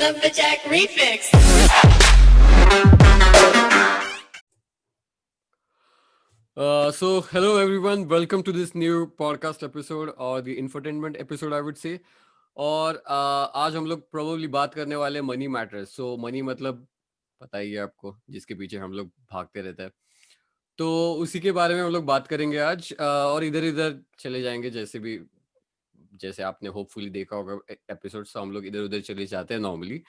Lumberjack Remix. So hello everyone, welcome to this new podcast episode or the infotainment episode I would say. और आज हम लोग probably बात करने वाले मनी मैटर्स. सो मनी मतलब पता ही है आपको, जिसके पीछे हम लोग भागते रहते हैं. तो उसी के बारे में हम लोग बात करेंगे आज, और इधर इधर चले जाएंगे. जैसे आपने होपफुली देखा होगा एपिसोड, तो हम लोग इधर उधर चले जाते हैं नॉर्मली.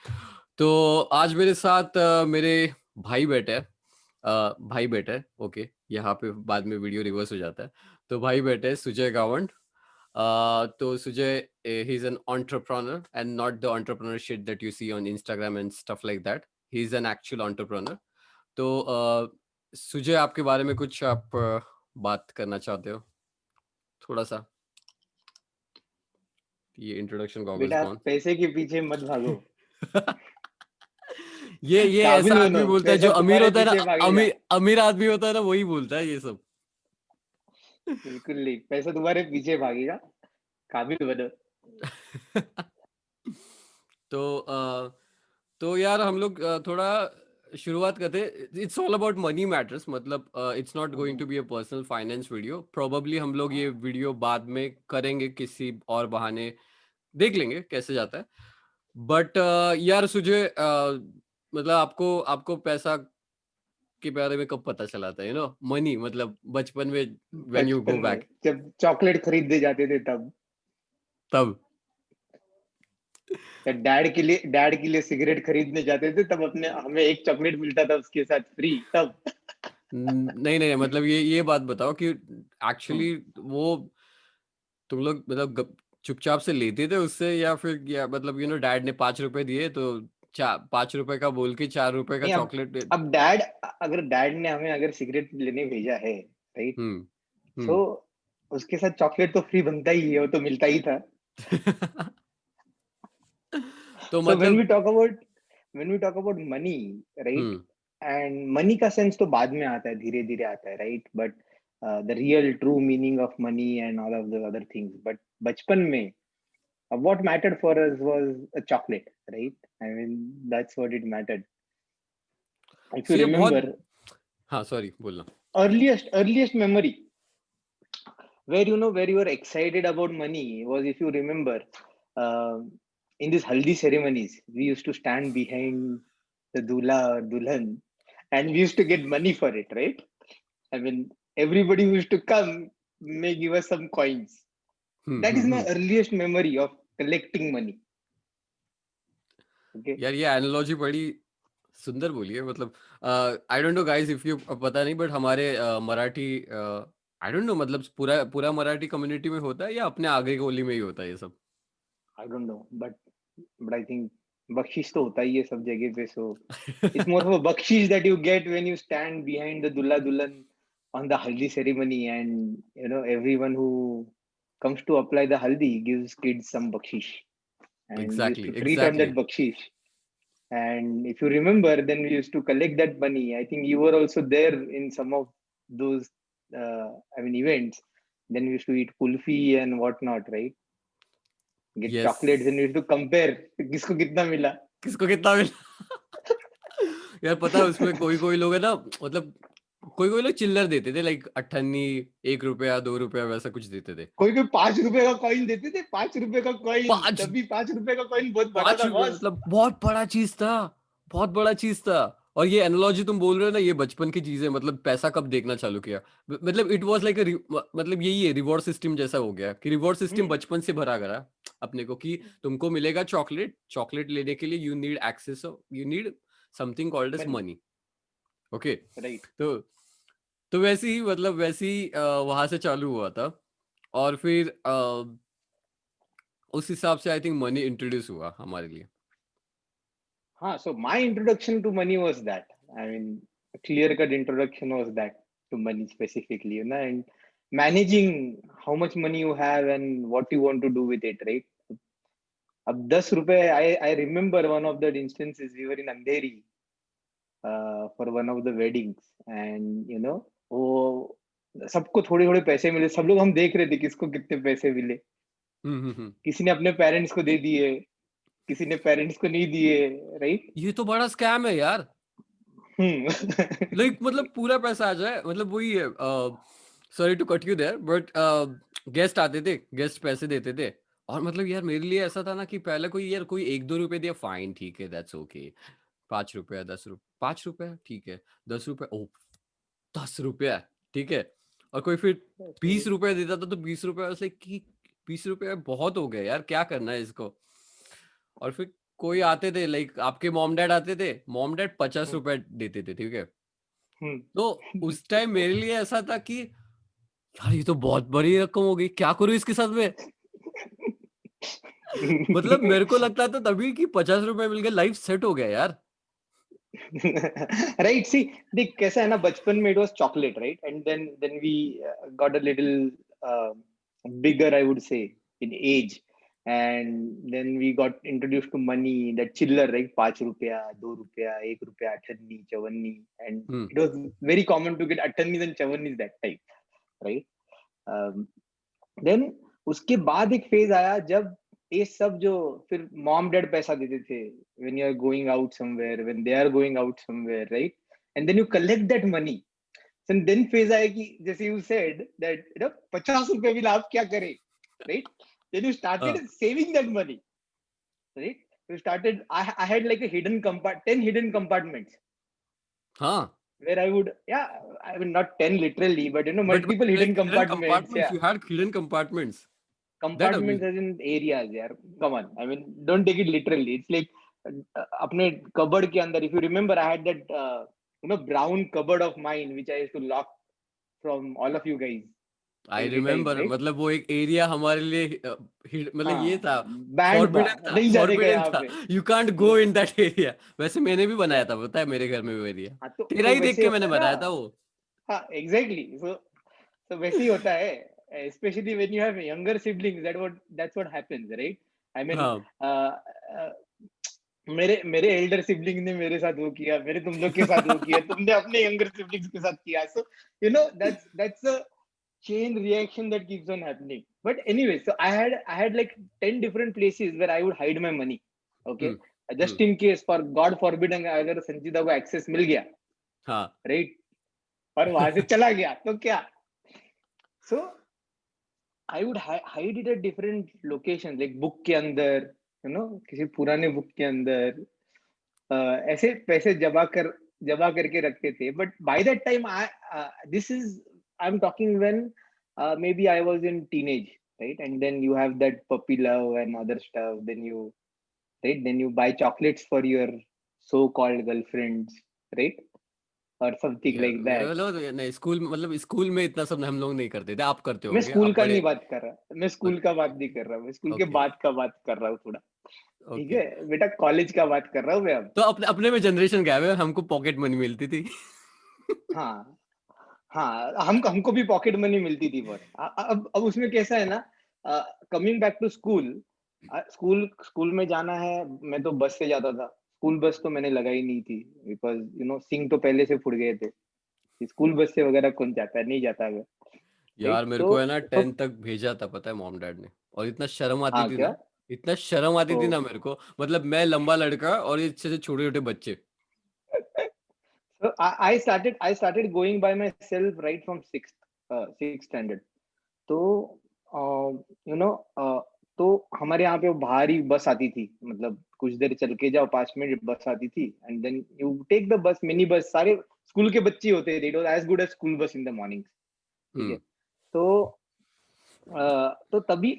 तो आज मेरे साथ मेरे भाई बैठे हैं. भाई बैठा है, ओके. यहाँ पे बाद में वीडियो रिवर्स हो जाता है. तो भाई बैठे हैं सुजय गावंड. तो Sujay, he is an entrepreneur and not the entrepreneur shit that you see on Instagram and stuff like that. He is an actual entrepreneur. तो सुजय, आपके बारे में कुछ आप बात करना चाहते हो थोड़ा सा? ये इंट्रोडक्शन गॉगल्स बेटा कौन? पैसे के पीछे मत भागो। ये काबिल ऐसा आदमी बनो, बोलता है जो पैसा अमीर तुम्हारे होता है ना. पीछे भागेगा। अमीर आदमी होता है ना, वही बोलता है ये सब. बिल्कुल नहीं, पैसा तुम्हारे पीछे भागेगा, काबिल बनो। तो तो यार हम लोग थोड़ा शुरुआत करते हैं. It's all about money matters. मतलब it's not going to be a personal finance video. Probably हम लोग ये वीडियो बाद में करेंगे किसी और बहाने, देख लेंगे कैसे जाता है. बट यार सुजय, मतलब आपको आपको पैसा के बारे में कब पता चला था? मनी मतलब बचपन में, व्हेन यू बचपन गो में बैक, जब चॉकलेट खरीदने जाते थे तब, तब. या डैड के लिए सिगरेट खरीदने जाते थे तब, अपने हमें एक चॉकलेट मिलता था उसके साथ फ्री तब। नहीं नहीं, मतलब ये बात बताओ कि एक्चुअली वो तुम लोग मतलब चुपचाप से लेते थे उससे, या फिर या मतलब डैड ने 5 रुपए दिए तो 5 रुपए का बोल के 4 रुपए का नहीं, चॉकलेट. अब अगर डैड ने हमें अगर सिगरेट लेने भेजा है, राइट, हम्म. सो हम्म. उसके साथ चॉकलेट तो फ्री बनता ही है, वो तो मिलता ही था। तो So when we मतलब. talk about money, right? Hmm. And money का सेंस तो बाद में आता है, धीरे धीरे आता है, right? But the real true meaning of money and all of the other things. But बचपन में what mattered for us was a chocolate, right? I mean that's what it mattered. If you So ये बहुत. remember, हाँ, sorry बोलना. earliest memory where you were excited about money was, if you remember, uh, in these haldi ceremonies we used to stand behind the dula or dulhan, and we used to get money for it, right? I mean, everybody who used to come may give us some coins. That is my hmm. earliest memory of collecting money. Okay. यार ये analogy बड़ी सुंदर बोली है. मतलब आई don't no guys if you, पता नहीं, but हमारे मराठी, आई डोंट नो, मतलब पूरा पूरा मराठी कम्युनिटी में होता है या अपने आगे गोली में ही होता है ये सब? I don't know, but I think बख्शीश तो होता ही है सब जगह पे. So it's more of a bakshish that you get when you stand behind the dulla dulhan on the haldi ceremony, and everyone who comes to apply the haldi gives kids some bakshish, and we used exactly to treat on exactly. that bakshish. And if you remember, then we used to collect that money. I think you were also there in some of those events. Then we used to eat kulfi and whatnot, right? Get yes. chocolates, and we used to compare किसको कितना मिला. किसको कितना मिला? यार पता है उसमें कोई कोई लोग है ना, मतलब कोई कोई लोग चिल्लर देते थे, लाइक अट्ठन्नी, 1 रुपया 2 रुपया वैसा कुछ देते थे. कोई कोई 5 रुपए का कॉइन देते थे, 5 रुपए का कॉइन. पांच तभी 5 रुपए का कॉइन बहुत बड़ा 5 था, रुपए बॉस. मतलब बहुत बड़ा चीज था. बहुत बड़ा चीज था. और ये एनालॉजी तुम बोल रहे हो ना, ये बचपन की चीजें. मतलब पैसा कब देखना चालू किया, मतलब इट वाज लाइक मतलब यही है, रिवॉर्ड सिस्टम जैसा हो गया कि रिवॉर्ड सिस्टम हम्म. बचपन से भरा करा अपने को कि तुमको मिलेगा चॉकलेट. चॉकलेट लेने के लिए you need access, you need something called as money, money. Okay. Right. तो तो वैसे ही, मतलब वैसे ही वहां से चालू हुआ था. और फिर उस हिसाब से आई थिंक मनी इंट्रोड्यूस हुआ हमारे लिए. हाँ, so my introduction to money was that. I mean, a clear-cut introduction was that to money specifically, and managing how much money you have and what you want to do with it, right? अब 10 रुपए, I remember one of the instances. We were in Andheri for one of the weddings, and वो सबको थोड़े थोड़े पैसे मिले. सब लोग हम देख रहे थे किसको कितने पैसे मिले. हम्म. किसी ने अपने पेरेंट्स को दे दिए, किसी ने पेरेंट्स को नहीं दिए, राइट? ये तो बड़ा स्कैम है यार। लाइक मतलब पूरा पैसा आ जाए, मतलब वही है। Sorry to cut you there, but guest आते थे, गेस्ट पैसे देते थे। और मतलब यार मेरे लिए ऐसा था ना कि पहले कोई यार कोई 1-2 रुपए दिया, फाइन, ठीक है, दैट्स ओके। 5 रुपया, 10 रुपये, 5 रुपया ठीक है, 10 रुपये, ओ 10 रुपया ठीक है। और कोई फिर 20 रुपया देता था, तो 20 रुपया ऐसे कि 20 रुपया बहुत हो गया यार, क्या करना है इसको। और फिर कोई आते थे, लाइक आपके मॉम डैड आते थे, मॉम डैड 50 रुपया देते थे, ठीक है। तो उस टाइम मेरे लिए ऐसा था कि यार ये तो बहुत बड़ी रकम हो गई, क्या करूं इसके साथ में। मतलब मेरे को लगता था तभी कि 50 रुपए मिल गए, लाइफ सेट हो गया यार। राइट, सी देख कैसा है ना, बचपन में it was chocolate, right? And then we got a little bigger, I would say, in age, and then we got introduced to money, that chiller, right? 5 रुपया, 2 रुपया, 1 रुपया, अठन्नी, चवन्नी, and hmm. it was very common to get अठन्नी and Chavanni that time, right? Then उसके बाद एक phase आया जब ये सब जो फिर मॉम डैड पैसा देते थे, when you are going out somewhere, when they are going out somewhere, right? And then you collect that money. And then phase आया कि जैसे यू सेड दैट 50 रुपए मिला, आप क्या करें, राइट? देन यू हाँ started saving that money, right? You started. I had like a hidden 10 hidden compartments हाँ। where I would, yeah, I mean not 10 literally, but but multiple hidden like hidden compartments. Compartments, Yeah, you had hidden compartments, that compartments amazing. as in areas, यार, come on, I mean don't take it literally, it's like अपने cupboard के अंदर, if you remember, I had that brown cupboard of mine which I used to lock from all of you guys I every time, remember, right? मतलब वो एक area हमारे लिए मतलब ये हाँ, था, बैंड था, फॉरबिडन था, नहीं जाने का फॉरबिडन यहाँ था। पे। You can't go in that area. वैसे मैंने भी बनाया था, पता है, मेरे घर में वो एरिया हाँ, तेरा तो ही देख वैसे के होता मैंने है ना। बनाया था वो। हाँ, एग्जैक्टली, so वैसे ही होता है, especially when you have younger siblings, that's what happens, right? I mean, हाँ। uh, uh, मेरे एल्डर सिबलिंग ने मेरे साथ वो किया, मेरे तुम लोग के साथ वो किया, तुमने अपने यंगर सिबलिंग्स के साथ किया, सो that's a chain reaction that keeps on happening. But anyway, so I had like 10 different places where I would hide my money, okay? Hmm. Just in case, for God forbid, अगर संजीदा को access मिल गया, हाँ। Right, और वहां से चला गया तो क्या? So I would hide it at different locations, like book के अंदर, किसी पुराने बुक के अंदर, ऐसे पैसे जमा करके रखते थे। But by that time this is I am talking when maybe I was in teenage, right? And then you have that puppy love and other stuff, then you buy chocolates for your so called girlfriends, right? और something like that. नहीं, school मतलब school में इतना सब हम लोग नहीं करते थे, आप करते मैं होगे, स्कूल आप का नहीं बड़े। बात कर रहा, मैं स्कूल का बात नहीं कर रहा, मैं स्कूल के ओके। बाद का बात कर रहा हूँ थोड़ा। ठीक ओके। है बेटा, कॉलेज का बात कर रहा हूँ मैं अब। तो अपने अपने में जनरेशन गैप है, हमको पॉकेट मनी मिलती थी। हाँ, हाँ, हमको भी पॉकेट मनी मिलती थी, पर अब उसमें कैसा है ना, coming back to school, school में जाना है, मैं तो बस से जाता था। स्कूल बस तो मैंने लगाई नहीं थी, बिकॉज सिंग तो पहले से फुट गए थे। स्कूल बस से वगैरह कौन जाता है, नहीं जाता है, यार राइट? मेरे को है ना 10 तक भेजा था, पता है, मॉम डैड ने। और इतना शर्म आती हाँ, थी क्या? ना, इतना शर्म आती ओ, थी ना मेरे को, मतलब मैं लंबा लड़का और ये से छोटे छोटे बच्चे। so I started going by myself right from sixth standard. तो यू नो तो हमारे यहाँ पे वो बाहर ही बस आती थी, मतलब कुछ देर चल के जाओ, 5 मिनट बस आती थी, and then you take the bus, mini bus, सारे स्कूल के बच्चे होते थे, it was as good as school bus in the morning. ठीक है, हम्म। तो तो तभी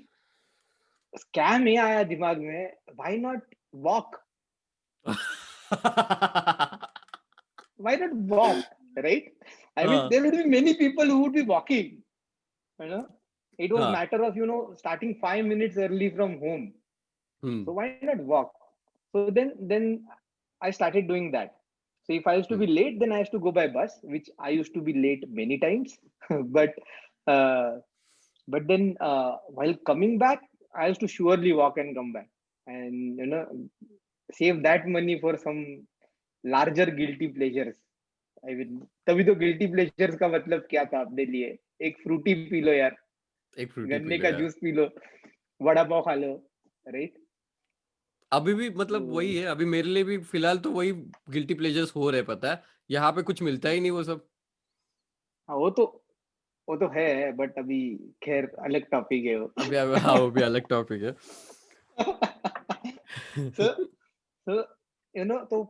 स्कैम ये आया दिमाग में, why not walk, why not walk, right? I mean हाँ। There would be many people who would be walking, you know it was हाँ। matter of starting 5 minutes early from home. Hmm. So why not walk? So then I started doing that. So if I used to hmm. be late, then I used to go by bus, which I used to be late many times. but uh, but then while coming back, I used to surely walk and come back, and save that money for some larger guilty pleasures. I mean, तभी तो guilty pleasures का मतलब क्या था अपने लिए? एक Frooti P low यार, एक फ्रूटी पी गन्ने लो का यार। Juice P low, vada pav खा लो, राइट? अभी भी मतलब वही तो है, अभी मेरे लिए भी फिलहाल तो वही गिल्टी प्लेजर्स हो रहे, पता है, यहाँ पे कुछ मिलता ही नहीं वो सब। हाँ, वो तो है, बट अभी खैर अलग टॉपिक है वो। अभी हाँ, वो भी अलग टॉपिक है। so so तो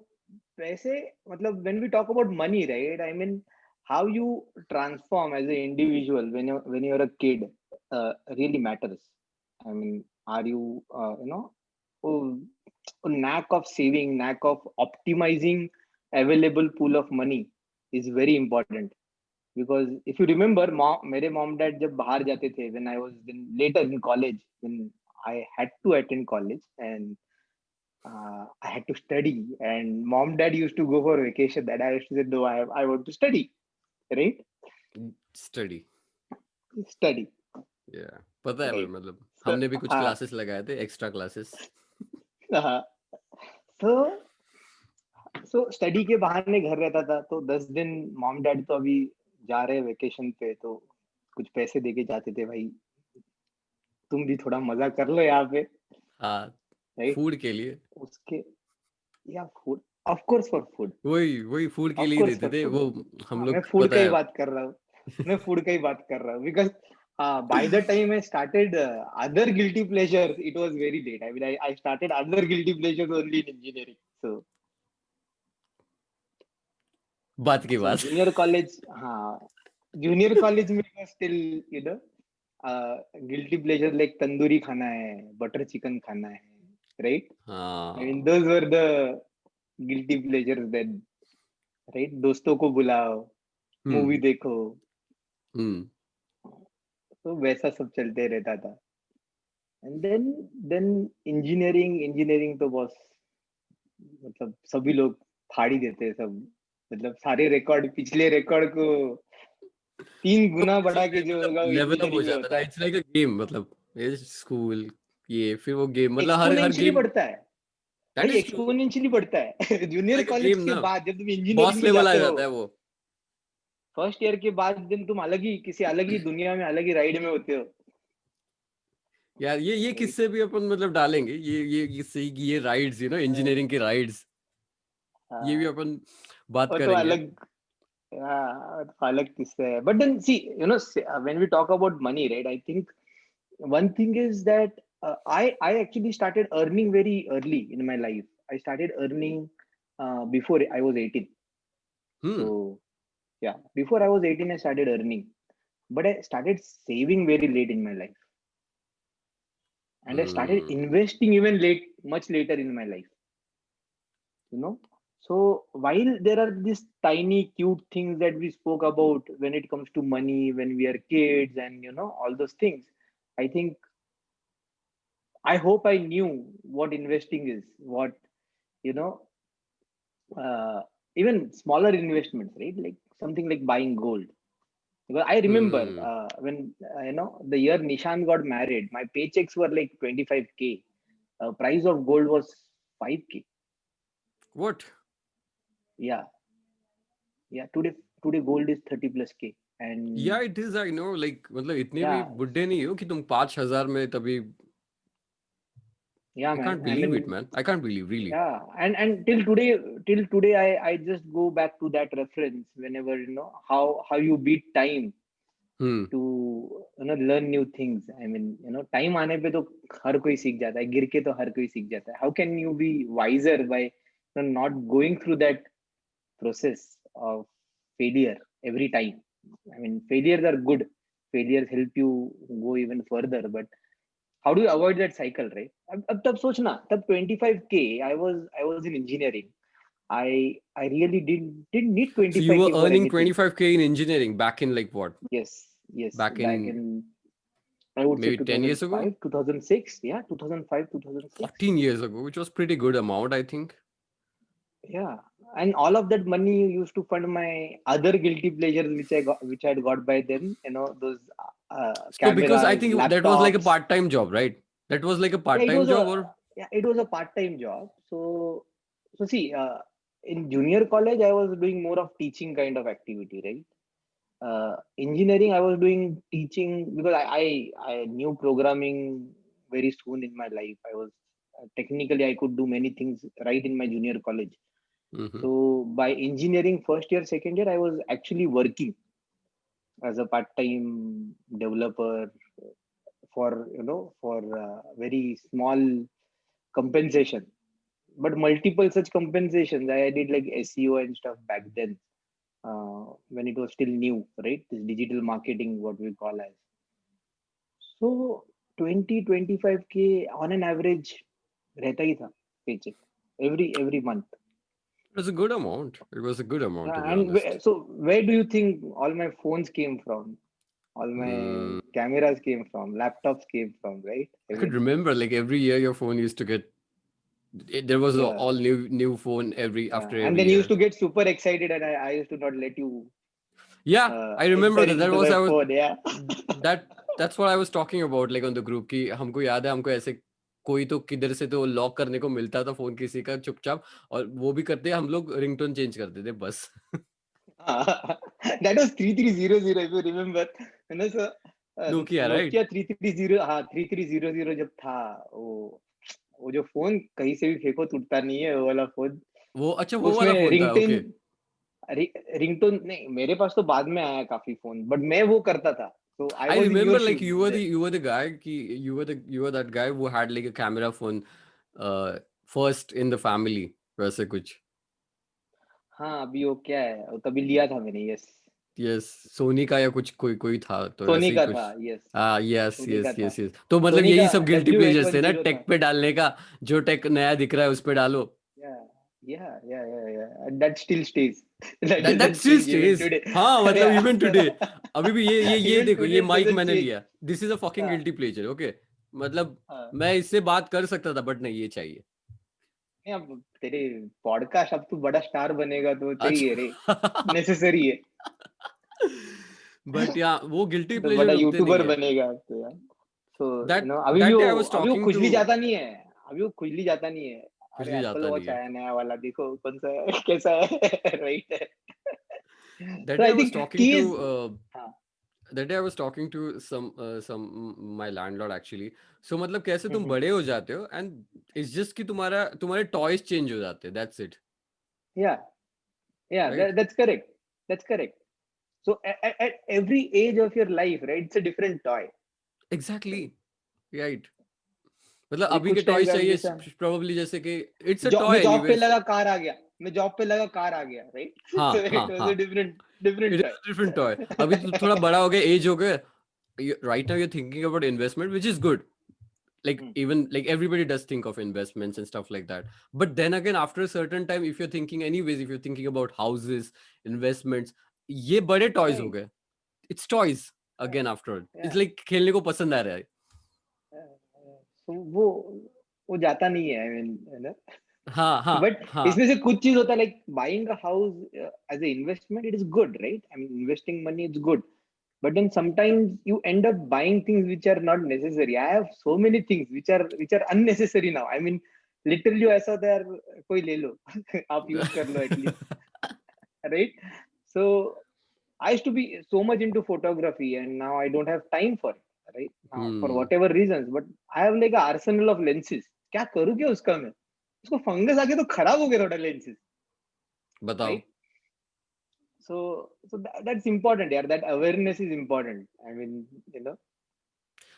पैसे, मतलब when we talk about money, right? I mean, how you transform as an individual when you're a kid really matters. I mean, are you oh, knack of saving, knack of optimizing available pool of money is very important. Because if you remember, मेरे mom dad जब बाहर जाते थे, when I was then later in college, when I had to attend college, and I had to study, and mom dad used to go for vacation, that I used to say no, I want to study, right? Study, Study, या पता है, right? मतलब So हमने भी कुछ classes लगाए थे, extra classes. uh, so so study के बहाने घर रहता था, तो 10 दिन मॉम डैड तो अभी जा रहे वेकेशन पे, तो कुछ पैसे देके जाते थे, भाई तुम भी थोड़ा मजा कर लो यहाँ पे, हाँ, राइट? फूड के लिए। उसके, या food, of course for food, वही वही फूड के ऑफ लिए ही कोर्स देते फॉर थे फूड। वो, हम हाँ, मैं लोग फूड पता का ही है। बात कर रहा हूँ, मैं फूड का ही बात कर रहा हूँ, because by the time I started other guilty pleasures, it was very late. I mean, I started other guilty pleasures only in engineering. बात की So बात। junior college, junior college में was still, you know, guilty pleasure like tandoori खाना है, butter chicken खाना है, right? I mean, हाँ। those were the guilty pleasures then, right? दोस्तों को बुलाओ, मूवी हम्म। देखो, हम्म। तो वैसा सब चलते रहता था। एंड देन इंजीनियरिंग तो बस, मतलब सभी लोग फाड़ ही देते हैं सब, मतलब सारे रिकॉर्ड, पिछले रिकॉर्ड को 3 गुना बढ़ा के जो होगा वो लेवल अप हो इंजीनियरिंग में जाता है होता ना, है। इट्स लाइक अ गेम, मतलब ये स्कूल, ये फिर वो गेम, मतलब हर एक्सपोनेंशियली गेम। बढ़ता है दैट भाई, इज ट्रू। एक्सपोनेंशियली बढ़ता है। It's junior like a college game के ना, बाद जब तुम बॉस इंजीनियरिंग में लेवल आ जाते हो, जाता है वो। फर्स्ट ईयर के बाद दिन तुम अलग ही, किसी अलग ही दुनिया में, अलग ही राइड में होते हो, यार ये राइट? किस्से भी अपन मतलब डालेंगे, ये किस्से, ये राइड्स, इंजीनियरिंग के राइड्स, ये भी हाँ, अपन बात वो तो करेंगे। अलग, हाँ, अलग किस्सा है। But then see, when we talk about money, right? I think one thing is that I actually started earning very early in my life. I started earning before I was 18. Hmm. So yeah, before I was 18, I started earning, but I started saving very late in my life, and I started hmm. investing even late, much later in my life. You know. So while there are these tiny cute things that we spoke about when it comes to money when we are kids, and all those things, I think I hope I knew what investing is, what you know even smaller investments, right? Like something like buying gold. Because I remember hmm. when the year Nishan got married, my paychecks were like 25K. Price of gold was 5K. What? Yeah, yeah. Today gold is 30 plus K, या and it is, I know, like मतलब इतने भी yeah, बुड्ढे नहीं हो कि तुम 5,000 में तभी। yeah, I can't man. I believe it mean, man, I can't believe really. yeah, and till today, I just go back to that reference whenever how you beat time hmm. to learn new things. I mean, time आने पे तो हर कोई सीख जाता है, गिर के तो हर कोई सीख जाता है. How can you be wiser by not going through that process of failure every time? I mean, failures are good, failures help you go even further, but how do you avoid that cycle, right? अब तब सोचना, तब 25K, I was in engineering. I really didn't need So you were 25K for earning anything. 25K in engineering back in like what? Yes, Back back in in, I would say maybe 10 years ago? 2005, 2006. Yeah, 2005, 2006. 14 years ago, which was pretty good amount, I think. Yeah, and all of that money used to fund my other guilty pleasures, which I had got by then. Those So because I cameras, think that was like a laptops. part-time job, right? That was like a Yeah, part-time job, or it was a part-time job. So see, in junior college, I was doing more of teaching kind of activity, right? Engineering, I was doing teaching because I knew programming very soon in my life. I was technically I could do many things right in my junior college. Mm-hmm. So by engineering first year, second year, I was actually working as a part-time developer for for very small compensation, but multiple such compensations. I did like SEO and stuff back then, when it was still new, right? This digital marketing, what we call as. So 20-25K on an average रहता ही था paycheck every month. It was a good amount. It was a good amount, to be And honest. so where do you think all my phones came from? All my Mm, cameras came from, laptops came from, right? I could Everything. remember like every year your phone used to get there was a Yeah, all new phone yeah. after And every then you used year. to get super excited, and I used to not let you Yeah, I enter remember that. That into was the I was phone. Yeah. that that's what I was talking about like on the group कि हमको याद है हमको ऐसे कोई तो किधर से तो लॉक करने को मिलता था फोन किसी का चुपचाप और वो भी करते हम लोग रिंगटोन चेंज करते थे बस That was 3300, if you remember. So, Nokia right Nokia 330, हाँ 3300 जब था, वो जो फोन कहीं से भी फेंको टूटता नहीं है, वो वाला फोन. वो अच्छा वो उसमें वाला फोन था रिंगटोन, ओके रिंगटोन नहीं, मेरे पास तो बाद में आया काफी फोन, बट मैं वो करता था. So I I was in your remember like shoes then. you were the guy कि you were that guy who had like a camera phone first in the family वैसे कुछ हाँ, अभी वो क्या है, वो तभी लिया था मैंने. यस, यस सोनी का या कुछ कोई कोई था तो सोनी ऐसे ही का कुछ था. यस, हाँ यस सोनी का यस था. यस यस तो मतलब सोनी का यही सब गिल्टी प्लेजर्स थे ना W810 था. टेक पे डालने का जो टेक नया दिख रहा है उस पे डालो Yeah, yeah. And that still stays. That that doesn't still change even stage today. हाँ मतलब Yeah. इवन टुडे अभी भी ये Even देखो today ये it माइक doesn't मैंने change. लिया दिस इज अ फकिंग हाँ, गिल्टी प्लेजर ओके मतलब हाँ. मैं इससे बात कर सकता था बट नहीं ये चाहिए नहीं, अब तेरे पॉडकास्ट, अब तू बड़ा स्टार बनेगा तो चाहिए रे. अच्छा नेसेसरी है. बट या वो गिल्टी तो प्लेजर बड़ा रुकते नहीं यूट्यूबर है बनेगा तो यार. तो दैट अभी दैट डे आई वो वाज अभी वो टॉकिंग टू खुजली जाता नहीं है. अभी वो खुजली जाता नहीं है. अरे खुजली एप्पल जाता नहीं वॉच है आया नया वाला, देखो कौन सा है, कैसा है. राइट. दैट तो day I I was think talking की टू इज. हाँ. that day I was talking to some my landlord actually. So मतलब कैसे तुम हम्म. बड़े हो जाते हो and it's just कि तुम्हारे टॉयज चेंज हो जाते हैं that's it या right that's correct. That's correct. So at every age of your life, right, it's a different toy. exactly right मतलब अभी अभी के कुछ टाइम टॉयज का चाहिए जैसा, probably जैसे कि it's a जॉब toy मैं जॉब पे anyways लगा कार आ गया, मैं जॉब पे लगा कार आ गया, राइट. हाँ सो हाँ इट वाज हाँ a different it different is toy. a different toy अभी तो थोड़ा बड़ा हो गया एज हो गया right now you're thinking about investment which is good like even like everybody does think of investments and stuff like that but then again after a certain time if you're thinking anyways if you're thinking about houses investments ये बड़े toys हो right. गए it's toys again after या it's like खेलने को पसंद आ रहा है सो वो जाता नहीं है, आई मीन, है ना. हाँ हाँ बट हाँ इसमें से कुछ चीज होता है, like buying a house as a investment, it is good, right. I mean, investing money is good. But then sometimes you end up buying things which are not necessary. I have so many things which are unnecessary now. I mean, literally ऐसा होता है यार, कोई ले लो. आप use कर लो at least, right? So I used to be so much into photography, and now I don't have time for it, right? Now for hmm whatever reasons, but I have like an arsenal of lenses. क्या करूँ क्या उसका मैं? उसको fungus आके तो खराब हो गया थोड़ा lenses, बताओ right? So that's important, yeah. That awareness is important. I mean, you know.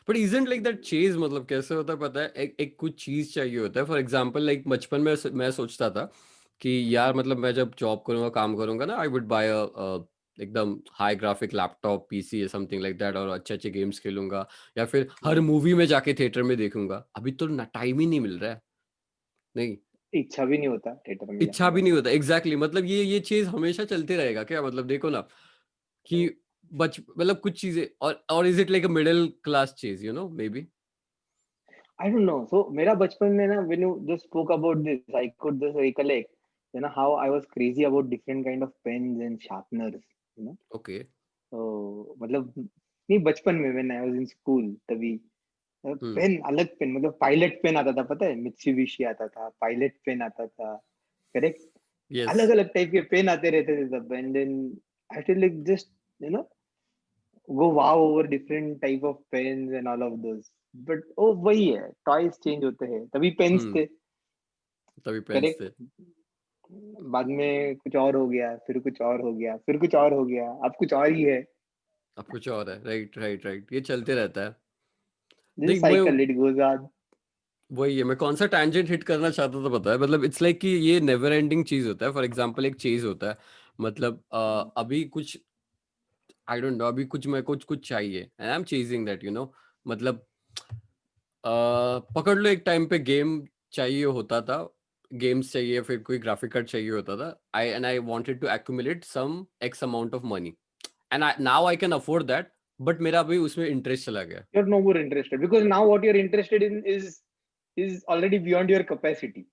But isn't like that chase मतलब कैसे होता है पता है एक कुछ चीज चाहिए होता है फॉर एग्जांपल लाइक बचपन में मैं सोचता था कि यार मतलब मैं जब जॉब करूंगा काम करूंगा ना आई वुड बाय एकदम हाई ग्राफिक लैपटॉप पीसी या समथिंग लाइक दैट और अच्छे अच्छे गेम्स खेलूंगा या फिर हर मूवी में जाके थिएटर में देखूंगा अभी तो ना टाइम ही नहीं मिल रहा है नहीं इच्छा भी नहीं होता थिएटर में इच्छा जाने भी का. नहीं होता एग्जैक्टली मतलब ये चीज हमेशा चलते रहेगा क्या मतलब देखो ना कि बच मतलब कुछ चीजें और is it like a middle class चीज you know maybe I don't know. So मेरा बचपन में ना, when you just spoke about this, I could just recollect, how I was crazy about different kind of pens and sharpeners, you know. Okay So मतलब नहीं, बचपन में when I was in school तभी pen, अलग pen, मतलब pilot pen आता था, पता है, मित्सुबिशी आता था, पायलट पेन आता था, करेक्ट. यस अलग अलग टाइप के पेन आते रहते थे तब. And then I feel like, just, you know go wow over different type of pens and all of those. But oh वही है, टॉयज चेंज होते हैं, तभी पेन्स हम्म थे। तभी पेन्स थे। करेक्ट। बाद में कुछ और हो गया, फिर कुछ और हो गया, फिर कुछ और हो गया, अब कुछ और ही है। अब कुछ और है, राइट राइट राइट, ये चलते रहता है। दिस देख मैं साइकिल इट गोज ऑन। वही है, मैं कौन सा टैंजेंट हिट करना चाहता था पता है, मतलब इट्स लाइक कि ये नेवर एंडिंग चीज होता है। फॉर एग्जांपल एक चीज होता है, मतलब अभी कुछ आई डोंट नो, अभी कुछ मैं कुछ कुछ चाहिए and I am chasing that, मतलब पकड़ लो, एक टाइम पे गेम चाहिए होता था, गेम्स चाहिए, फिर कोई ग्राफिक कार्ड चाहिए होता था। I wanted to accumulate some x amount of money and now I can afford that, but मेरा अभी उसमें इंटरेस्ट चला गया। You're no more interested because now what you're interested in is already beyond your capacity,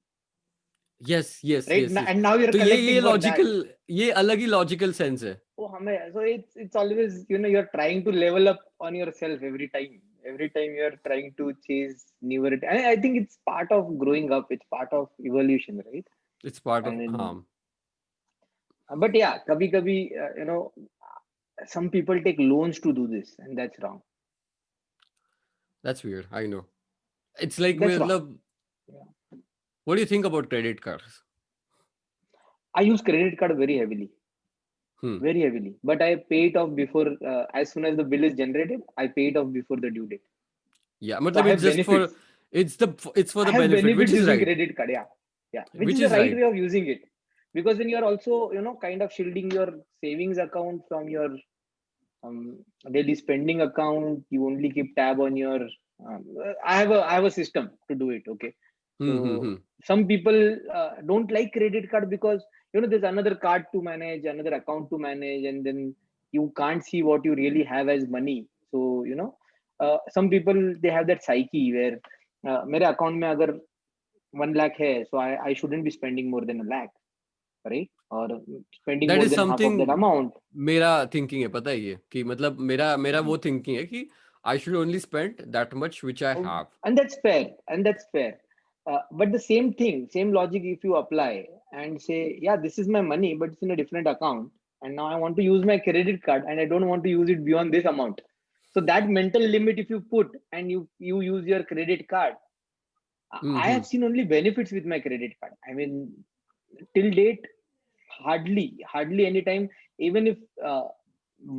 yes yes right? Yes yes. And now you're तो ये collecting for that. Logical, ये अलग ही logical sense है। Oh, so it's always, you're trying to level up on yourself every time. Every time you're trying to chase newer. I think it's part of growing up. It's part of evolution, right? It's part I of, हाँ। mean, but yeah, kabhi, some people take loans to do this, and that's wrong. That's weird, I know. It's like That's wrong. मतलब, Yeah. What do you think about credit cards? I use credit card very heavily. Hmm. Very heavily, but I pay it off before, as soon as the bill is generated, I pay it off before the due date. या So I मतलब have it's just for, benefits. It's for I the have benefit, which benefits is using right, credit card. Yeah, yeah, which which is the is right right. way of using it, because then you are also, kind of shielding your savings account from your daily spending account. You only keep tab on your. I have a system to do it. Okay, so hmm. some people don't like credit card because there's another card to manage, another account to manage, and then you can't see what you really have as money. So some people, they have that psyche where मेरे account में अगर 1 lakh है, so I shouldn't be spending more than a lakh, right? Or spending that more is than half of that something, amount. मेरा thinking है पता है ये, कि मतलब मेरा मेरा Mhm. वो थिंकिंग है कि I should only spend that much which I have. And that's fair, and that's fair. But the same thing, same logic, if you apply and say, yeah, this is my money, but it's in a different account, and now I want to use my credit card, and I don't want to use it beyond this amount. So that mental limit, if you put and you use your credit card, I hmm. have seen only benefits with my credit card. I mean, till date, hardly any time. Even if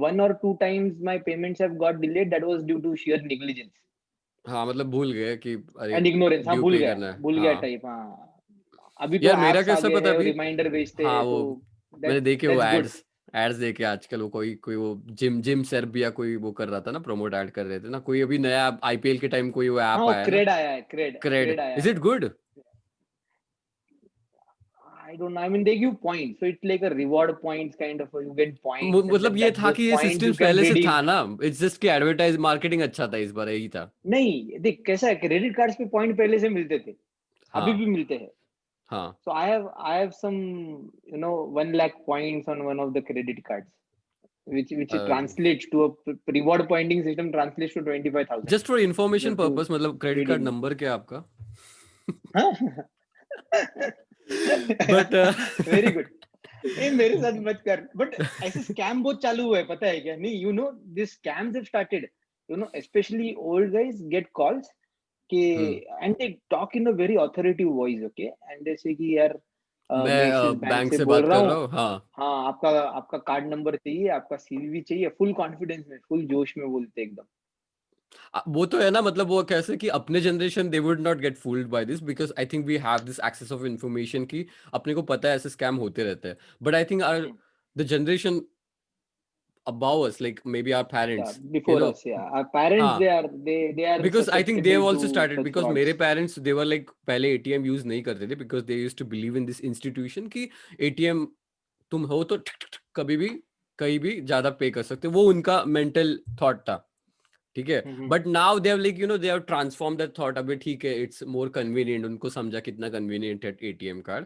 one or two times my payments have got delayed, that was due to sheer negligence हाँ मतलब भूल गए कि अरे and ignorance. हाँ, due पे करना है, भूल गया हाँ। टाइप। हाँ, अभी तो यार मेरा एप्स आ कैसा गए पता है हैं और अभी, रिमाइंडर भेजते हाँ हैं, वो तो मैंने दैट्स देखे वो दैट्स गुड। एड्स, एड्स देखे आजकल, वो कोई कोई वो जिम जिम सर्फ या कोई वो कर रहा था ना, प्रमोट ऐड कर रहे थे ना, कोई अभी नया आईपीएल के टाइम कोई वो हाँ, ऐप वो आया ना, क्रेड आया है, क्रेड क्रेड, आया इज है। It good? I don't no, I mean, they give points, so it's like a reward points kind of, you get points and मतलब देन ये दैट था दोस कि ये पॉइंट्स सिस्टम यू कैन पहले से redeem. था ना, इट्स जस्ट कि एडवर्टाइज मार्केटिंग अच्छा था इस बार, यही था। नहीं, देख कैसा है, क्रेडिट कार्ड्स पे पॉइंट पहले से मिलते थे, अभी हाँ भी मिलते हैं। हाँ। So I have some 1 lakh points on one of the credit cards, which translates to a reward pointing system, translates to 25,000. Just for You information have to purpose, मतलब credit card redeem it. Number क्या है आपका? हाँ? But very good. ए, मेरे साथ मत कर, but ऐसे स्कैम बहुत चालू हुआ है, पता है क्या? नहीं, this scams have started, especially old guys get calls कि, and they talk in a very authoritative voice, okay, and they say कि यार मैं एक्सिस मैं बैंक बैंक से से बोल बात रहा कर हूँ। रहा हूँ, हाँ। हाँ, आपका आपका कार्ड नंबर चाहिए, आपका सीवीवी चाहिए, फुल कॉन्फिडेंस में, फुल जोश में बोलते हैं एकदम। वो तो है ना, मतलब वो कैसे कि अपने generation they would not get fooled by this, because I think we have this access of information की अपने को पता है ऐसे स्कैम होते रहते हैं। But I think are the generation above us, like maybe our Yeah, parents, before us, yeah, our parents, हाँ, they are because I think they have susceptible also to started, such because मेरे frauds. parents they were like पहले ATM use नहीं करते थे, because they used to believe in this institution कि ATM तुम हो तो ठक, ठक, ठक, कभी भी कहीं भी ज्यादा पे कर सकते हो, वो उनका मेंटल थॉट था, ठीक है। Mhm. But now they have like they have transform that thought, अभी ठीक है इट्स मोर कन्वीनियंट, उनको समझा कितना कन्वीनियंट है ATM card,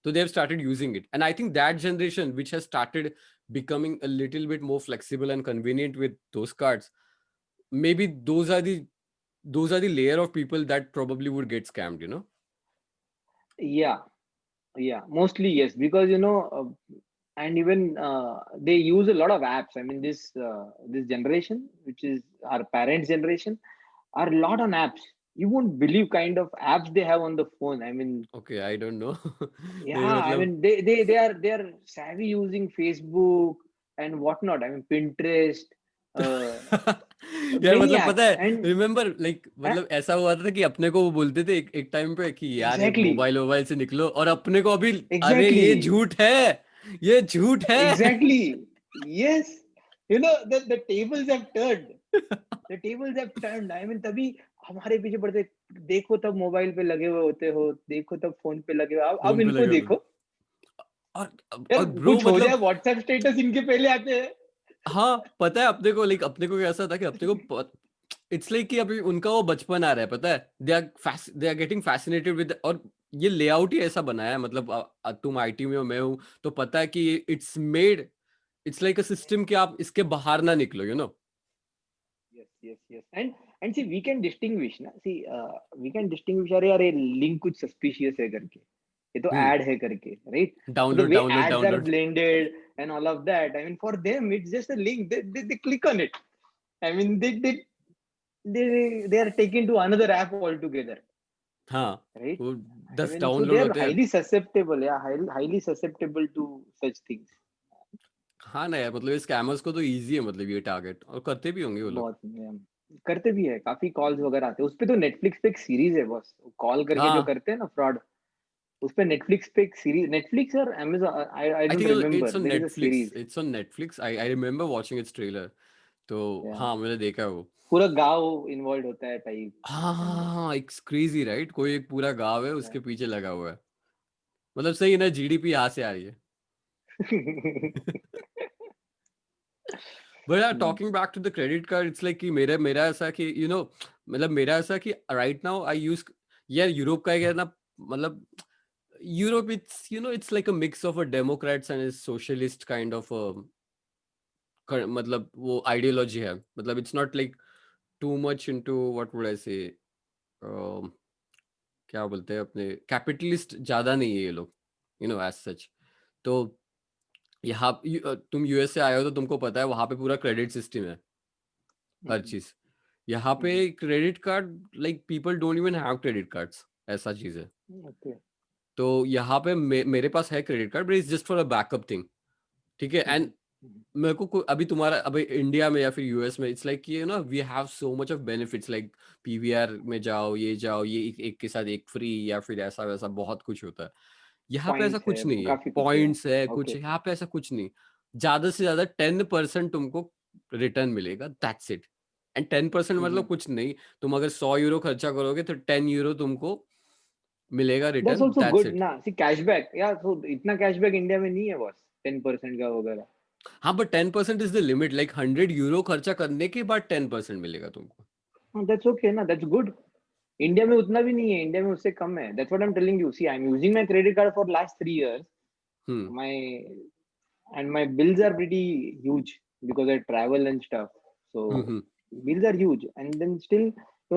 so they have started using it, and I think that generation which has started becoming a little bit more flexible and convenient with those cards, maybe those are the layer of people that probably would get scammed. Yeah, yeah, mostly yes, because and even they use a lot of apps. I mean, this generation, which is our parents' generation, are a lot on apps. You won't believe kind of apps they have on the phone. I mean, Okay, I don't know. yeah, नहीं I मतलब mean they are savvy using Facebook and whatnot. I mean Pinterest, uh, यार मतलब पता maniacs है, and remember like मतलब ऐसा हुआ था कि अपने को वो बोलते थे एक टाइम पे कि यार एक exactly, मोबाइल से निकलो, और अपने को अभी अरे ये exactly, झूठ है, ये झूठ है. exactly. Yes, you know the tables have turned. The tables have turned. I mean तभी हमारे पीछे पड़ते, देखो तब मोबाइल पे लगे हुए होते हो, देखो तब फोन पे लगे हुए, अब फोन पे इनको लगे होते थे. देखो यार, और ब्रो कुछ हो मतलब जाए व्हाट्सएप स्टेटस इनके पहले आते हैं। हाँ पता है अपने को, लाइक अपने को कैसा था कि अपने को इट्स लाइक कि अभी उनका वो बचपन आ रहा है, पता है, they are getting fascinated with, और ये लेआउट ही ऐसा बनाया है, मतलब तुम आईटी में हो, मैं हूँ, तो पता है कि it's made, it's like a system कि आप इसके बाहर ना निकलो, you know. Yes, yes, yes. And see, we can distinguish ना. See, we can distinguish. अरे यार ये लिंक कुछ suspicious है करके, ये तो हम्म. ad है करके, right? So the download way download ads are download. blended and all of that. I mean, for them, it's just a link. They click on it. I mean, they are taken to another app altogether, हाँ, right? वो I 10 mean, so they download are होते हैं. highly susceptible. Yeah, highly susceptible to such things. हाँ ना यार, मतलब scammers को तो इजी है, मतलब ये टारगेट, और करते भी होंगे वो लोग. बहुत करते भी है, काफी कॉल्स वगैरह आते हैं उस पे। तो नेटफ्लिक्स पे एक सीरीज है बॉस, कॉल करके जो हाँ, करते हैं ना फ्रॉड, उस पे नेटफ्लिक्स पे एक सीरीज, नेटफ्लिक्स और Amazon, I I don't think it's remember, on their is a Netflix, series. It's on Netflix, I remember watching it's trailer. तो या हाँ, मैंने देखा है वो. पूरा गांव इन्वॉल्व होता है टाइप हाँ हाँ काइंड हाँ ऑफ। हाँ, इट्स क्रेजी राइट, कोई एक पूरा गांव है उसके पीछे लगा हुआ है. मतलब सही है ना, जीडीपी यहाँ से आ रही है. But talking back to the credit card, it's like कि मेरा मेरा ऐसा कि यू नो, मतलब मेरा ऐसा कि राइट नाउ आई यूज, यार यूरोप का है ना, मतलब Europe it's you know it's like a mix of a Democrats and socialist kind of, मतलब वो आइडियोलॉजी है, मतलब it's not like too much into what would I से, क्या बोलते हैं अपने, कैपिटलिस्ट ज्यादा नहीं है ये लोग, यू नो एज सच. तो यहाँ तुम यूएस से आए हो तो तुमको पता है वहां पे पूरा क्रेडिट सिस्टम है, हर चीज. यहाँ पे credit card, like people don't even have credit cards, ऐसा चीज है. ओके। तो यहाँ पे मेरे पास है credit card, but it's just for a backup thing, ठीक है. एंड मेरे को अभी तुम्हारा अभी इंडिया में या फिर यूएस में it's like you know we have so much of benefits, like PVR में जाओ ये एक के साथ एक फ्री, या फिर ऐसा वैसा बहुत कुछ होता है. यहाँ पे ऐसा पॉइंट्स है, कुछ नहीं है, काफी कुछ है। पॉइंट्स है कुछ, ओके। यहाँ पे ऐसा कुछ नहीं. ज्यादा से ज्यादा 10% तुमको रिटर्न मिलेगा, दैट्स इट. एंड 10% मतलब कुछ नहीं, तुम अगर 100 यूरो खर्चा करोगे तो 10 यूरो तुमको मिलेगा that's return, also that's good it. ना। सी कैशबैक यार, तो इतना कैशबैक इंडिया में नहीं है बॉस, 10% का वगैरह। हाँ but 10% is the limit, like 100 euro खर्चा करने के बाद 10% मिलेगा तुमको. दैट्स ओके ना, दैट्स गुड। इंडिया में उतना भी नहीं है, इंडिया में उससे कम है। That's what I am telling you. See I am using my credit card for last 3 years. Hmm. My and my bills are pretty huge because I travel and stuff. So hmm. bills are huge, and then still,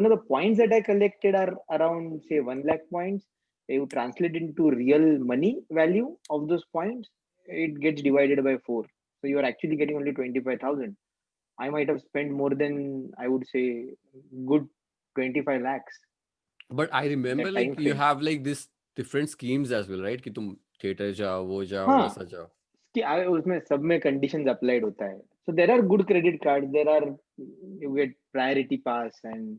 the points that I collected are around say 1 lakh points. You translate into real money value of those points, it gets divided by 4. So you are actually getting only 25,000. I might have spent more than, I would say, good 25 lakhs but I in remember that time like you frame. Have like this different schemes as well right, कि तुम theatre जाओ, वो जाओ, हाँ, वैसा जाओ. कि उसमें सब में कंडीशंस अप्लाइड होता है। So there are good credit card, there are, you get priority pass and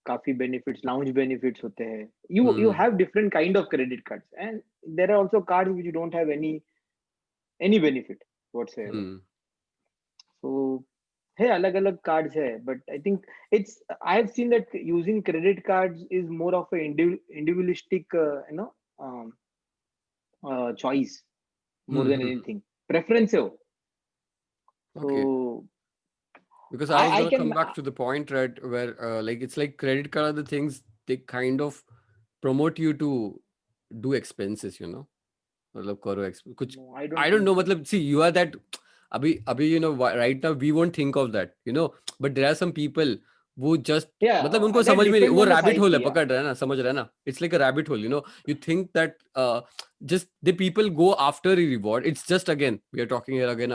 काफी बेनिफिट्स, लाउंज बेनिफिट्स होते हैं। You hmm. Have different kind of credit cards, and there are also cards which don't have any benefit whatsoever. Hmm. So है, अलग अलग cards है, but I think it's, I have seen that using credit cards is more of a individualistic choice more than hmm. anything. Preference है वो। Okay. So Because I was I gonna can, come back to the point, right, where like it's like credit card are the things they kind of promote you to do expenses, you know. मतलब करो कुछ, no, I I don't don't think know, so. मतलब see you are that, अभी अभी you know right now we won't think of that, you know, but there are some people वो just Yeah, मतलब उनको that समझ में नहीं, depends वो on the रैबिट होल है, psyche. Yeah. पकड़ रहा है ना, समझ रहा है ना, it's like a rabbit hole, you think that just the people go after a reward. It's just, again, we are talking here again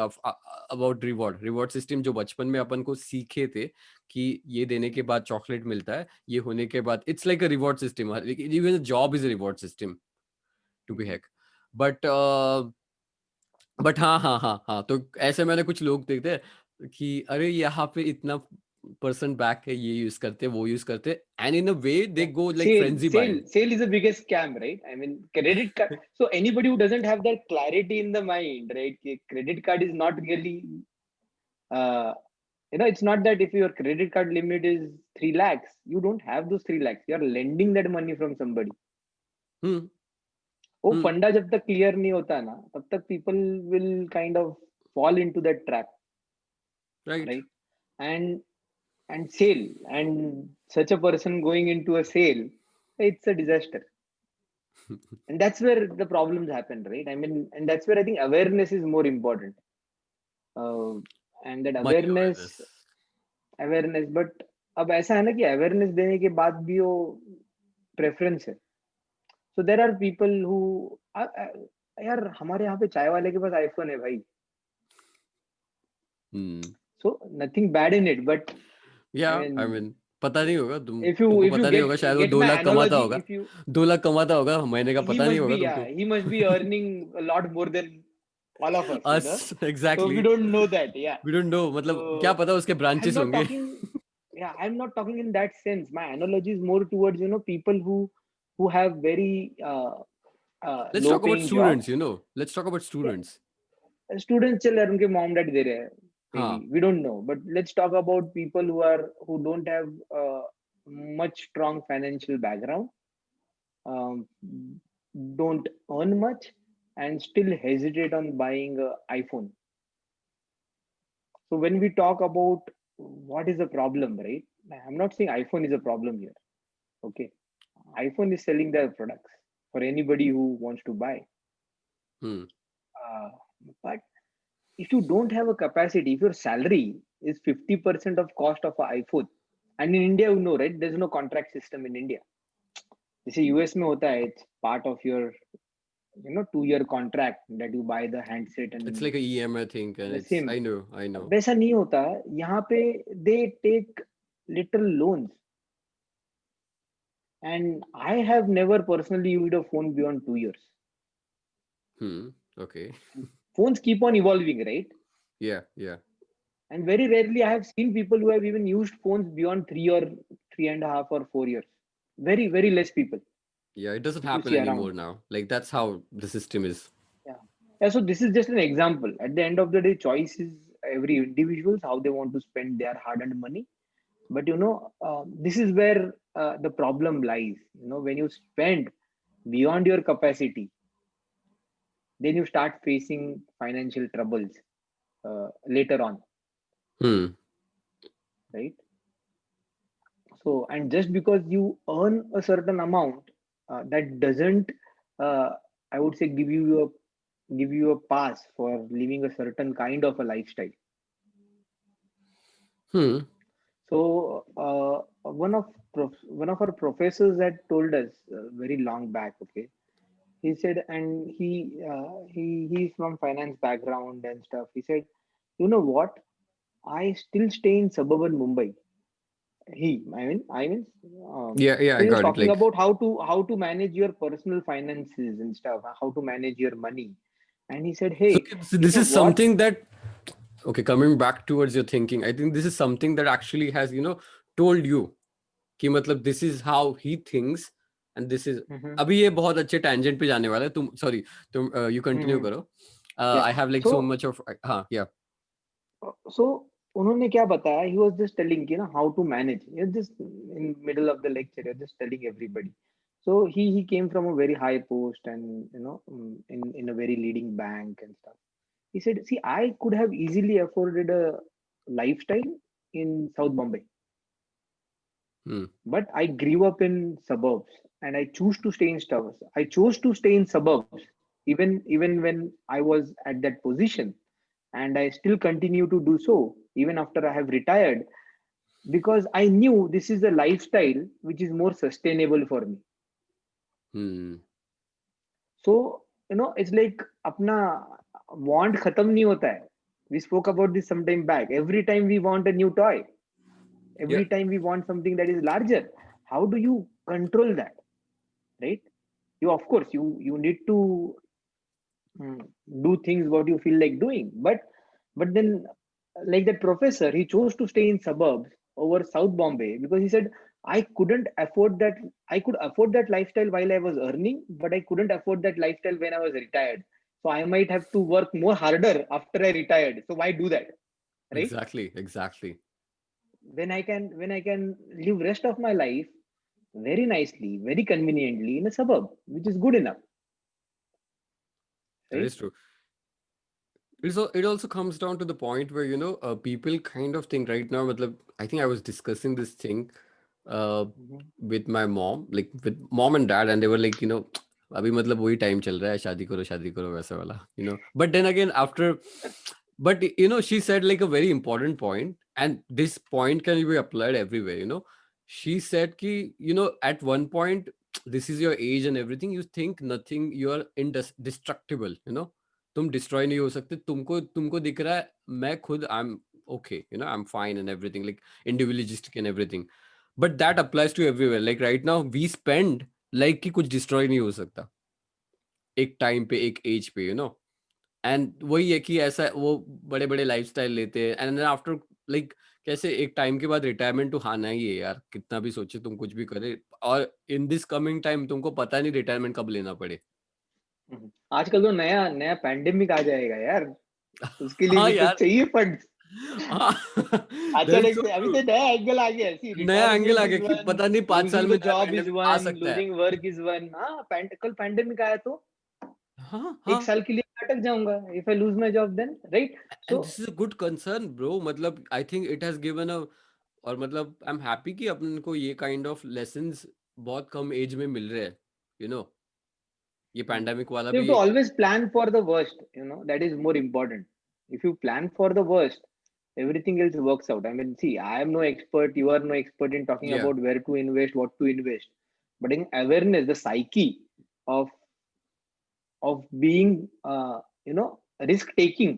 about reward system जो बचपन में अपन को सीखे थे कि ये देने के बाद चॉकलेट मिलता है, ये होने के बाद it's like a reward system. Even a job is a reward system to be heck. But हाँ हाँ हाँ हाँ, तो ऐसे मैंने कुछ लोग देखते हैं कि अरे यहाँ पे इतना परसेंट बैक है, ये यूज करते वो यूज करते, and in a way they Yeah. Go like Sale, frenzy sale, buying. sale is the biggest scam, right? I mean, credit card. So anybody who doesn't have that clarity in the mind, right? Credit card is not really, uh, it's not that if your credit card limit is 3 lakhs, you don't have those 3 lakhs. You're lending that money from somebody. हम्म. वो हम्म. फंडा जब तक clear नहीं होता ना, तब तक people will kind of fall into that trap, right. right? And sale, and such a person going into a sale, it's a disaster. And that's where the problems happen, right? I mean, and that's where I think awareness is more important. uh, and that money awareness. awareness, but अब ऐसा है ना कि awareness देने के बाद भी वो प्रेफरेंस है. So there are people who, यार हमारे यहाँ पे चाय वाले के पास आईफोन है भाई, so nothing bad in it, but या आई आई मीन मीन पता नहीं होगा, if you तुमको if you पता नहीं होगा, शायद वो get दो my लाख कमाता analogy, होगा, if you 2 लाख कमाता होगा महीने का, he पता नहीं must be, होगा yeah, तुमको. he must be earning a lot more than all of us, us so we exactly. don't know that. Yeah. We don't know, मतलब क्या So पता उसके I'm ब्रांचेस not होंगे. talking, yeah, I'm not talking in that sense. My analogy is more towards, people who have very Let's low talk about paying jobs. students, let's talk about Yeah, students. students चल उनके mom dad दे रहे हैं, maybe हाँ. we don't know, but let's talk about people who don't have much strong financial background, um, don't earn much, and still hesitate on buying a iPhone. So when we talk about what is the problem, right? I'm not saying iPhone is a problem here. Okay. iPhone is selling their products for anybody who wants to buy. Hmm. Uh, but if you don't have a capacity, if your salary is 50% of cost of an iPhone, and in India, right? There's no contract system in India. जैसे US में होता है, it's part of your 2-year contract that you buy the handset It's and like a EMI thing, and the it's, same. I know. वैसा नहीं होता यहाँ पे. They take little loans, and I have never personally used a phone beyond 2 years. Okay. Phones keep on evolving, right? Yeah, yeah. And very rarely I have seen people who have even used phones beyond 3 and a half or 4 years. Very, very less people Yeah, it doesn't if you happen see around. anymore now. Like, that's how the system is. Yeah. Yeah. So this is just an example. At the end of the day, choice is every individual's how they want to spend their hard-earned money. But this is where the problem lies. When you spend beyond your capacity, then you start facing financial troubles later on, Hmm. right? So, and just because you earn a certain amount, that doesn't, uh, I would say, give you a pass for living a certain kind of a lifestyle. Hmm. So, one of our professors had told us very long back. Okay, he said, and he's from finance background and stuff. He said, you know what? I still stay in suburban Mumbai. I mean, Yeah, yeah, so I he was got it. talking Like, about how to manage your personal finances and stuff, how to manage your money. And he said, so, hey, so you this know is what? something that, okay, coming back towards your thinking, I think this is something that actually has, told you कि मतलब this is how he thinks, and this is, Mhm, अभी ये बहुत अच्छे tangent पे जाने वाला है, तुम sorry, तुम you continue mhm. करो. Yeah. I have like so So much of, हाँ, yeah. so उन्होंने क्या बताया? He was just telling how to manage. You're just in middle of the lecture. You're just telling everybody. So he came from a very high post, and in a very leading bank and stuff. He said, see, I could have easily afforded a lifestyle in South Bombay, Hmm. but I grew up in suburbs, and I chose to stay in suburbs. I chose to stay in suburbs even when I was at that position, and I still continue to do so even after I have retired. because I knew this is a lifestyle which is more sustainable for me. Hmm. So, it's like अपना want खत्म नहीं होता है. We spoke about this some time back. Every time we want a new toy, Yeah. every time we want something that is larger, how do you control that, right? You, of course, you need to mm, do things what you feel like doing, but then, like that professor, he chose to stay in suburbs over South Bombay because he said, I couldn't afford that. I could afford that lifestyle while I was earning, but I couldn't afford that lifestyle when I was retired. So I might have to work more harder after I retired. So why do that, right? Exactly. Exactly. When I can live rest of my life very nicely, very conveniently in a suburb, which is good enough, That right? is true. It also comes down to the point where people kind of think right now. Matlab, I think I was discussing this thing uh, Mhm. with my mom, like with mom and dad, and they were like, अभी मतलब वही time चल रहा है, शादी करो वैसा वाला. But then again, after, but she said like a very important point, and this point can be applied everywhere. She said कि at one point, this is your age and everything, you think nothing, you are indestructible. तुम destroy नहीं हो सकते, तुमको तुमको दिख रहा है मैं खुद I am okay, I am fine and everything, like individualistic and everything. But that applies to everywhere, like right now we spend like कि कुछ डिस्ट्रॉय नहीं हो सकता एक टाइम पे, एक एज पे. एंड वही है कि ऐसा वो बड़े बड़े लाइफस्टाइल लेते हैं, एंड आफ्टर लाइक कैसे एक टाइम के बाद रिटायरमेंट तो आना ही है यार, कितना भी सोचे तुम कुछ भी करे. और इन दिस कमिंग टाइम तुमको पता नहीं रिटायरमेंट कब लेना पड़े. आजकल तो नया नया पैंडेमिक आ जाएगा यार, उसके लिए हाँ भी तो यार. चाहिए फंड. हाँ. दैट इज अचानक सो से अभी ट्रू. तो नया एंगल आ गया. सी, नया एंगल रिटायरमेंट आ इज गया कि वन, पता नहीं 5 साल लूजिंग में द नया जॉब इज पैंडेमिक आ वन, सकता है. Losing work is one. हाँ, कल पैंडेमिक आया तो हाँ एक हाँ. साल के लिए अटक जाऊंगा. If I lose my job then, right? And so this is a good concern bro. मतलब I think it has given a, और मतलब आई एम हैप्पी कि अपन को ये काइंड ऑफ लेसन्स बहुत कम एज में मिल रहे हैं. यू नो ये पैंडेमिक वाला you have भी to एक. always plan for the worst. That is more important. If you plan for the worst, everything else works out. I mean, see, I am no expert, you are no expert in talking Yeah. about where to invest, what to invest, but in awareness, the psyche of being risk taking,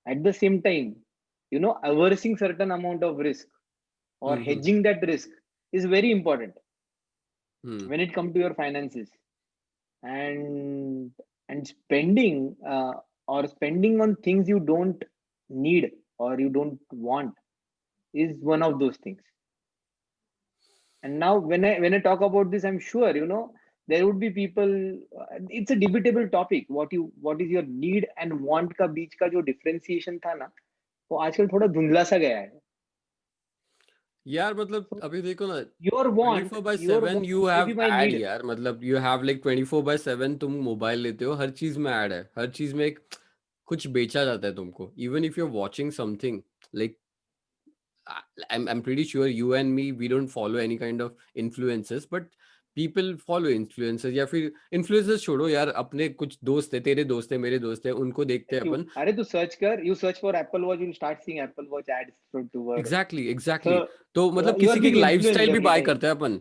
at the same time, aversing certain amount of risk or Mm-hmm. hedging that risk is very important Hmm. when it comes to your finances. And spending, or spending on things you don't need or you don't want, is one of those things. And now when I talk about this, I'm sure there would be people. It's a debatable topic. What is your need and want का बीच का जो differentiation था ना, वो आजकल थोड़ा धुंधला सा गया है. यार मतलब So अभी देखो ना, your twenty want four by your seven want you may have be my ad need. यार. मतलब यू हैव लाइक 24/7 तुम मोबाइल लेते हो, हर चीज में ऐड है, हर चीज में एक कुछ बेचा जाता है तुमको. Even if you are watching something like, I'm pretty sure you and me, we don't follow any kind of influences, but people follow influencers. या फिर influencers छोड़ो यार, अपने कुछ दोस्त है, तेरे दोस्त है, मेरे दोस्त है, उनको देखते हैं क्यों? अपन. अरे तू सर्च कर, you search for Apple Watch, you'll start seeing Apple Watch ads towards. Exactly exactly. So तो मतलब you are किसी की एक being influenced लाइफस्टाइल भी every बाय time. करते हैं अपन.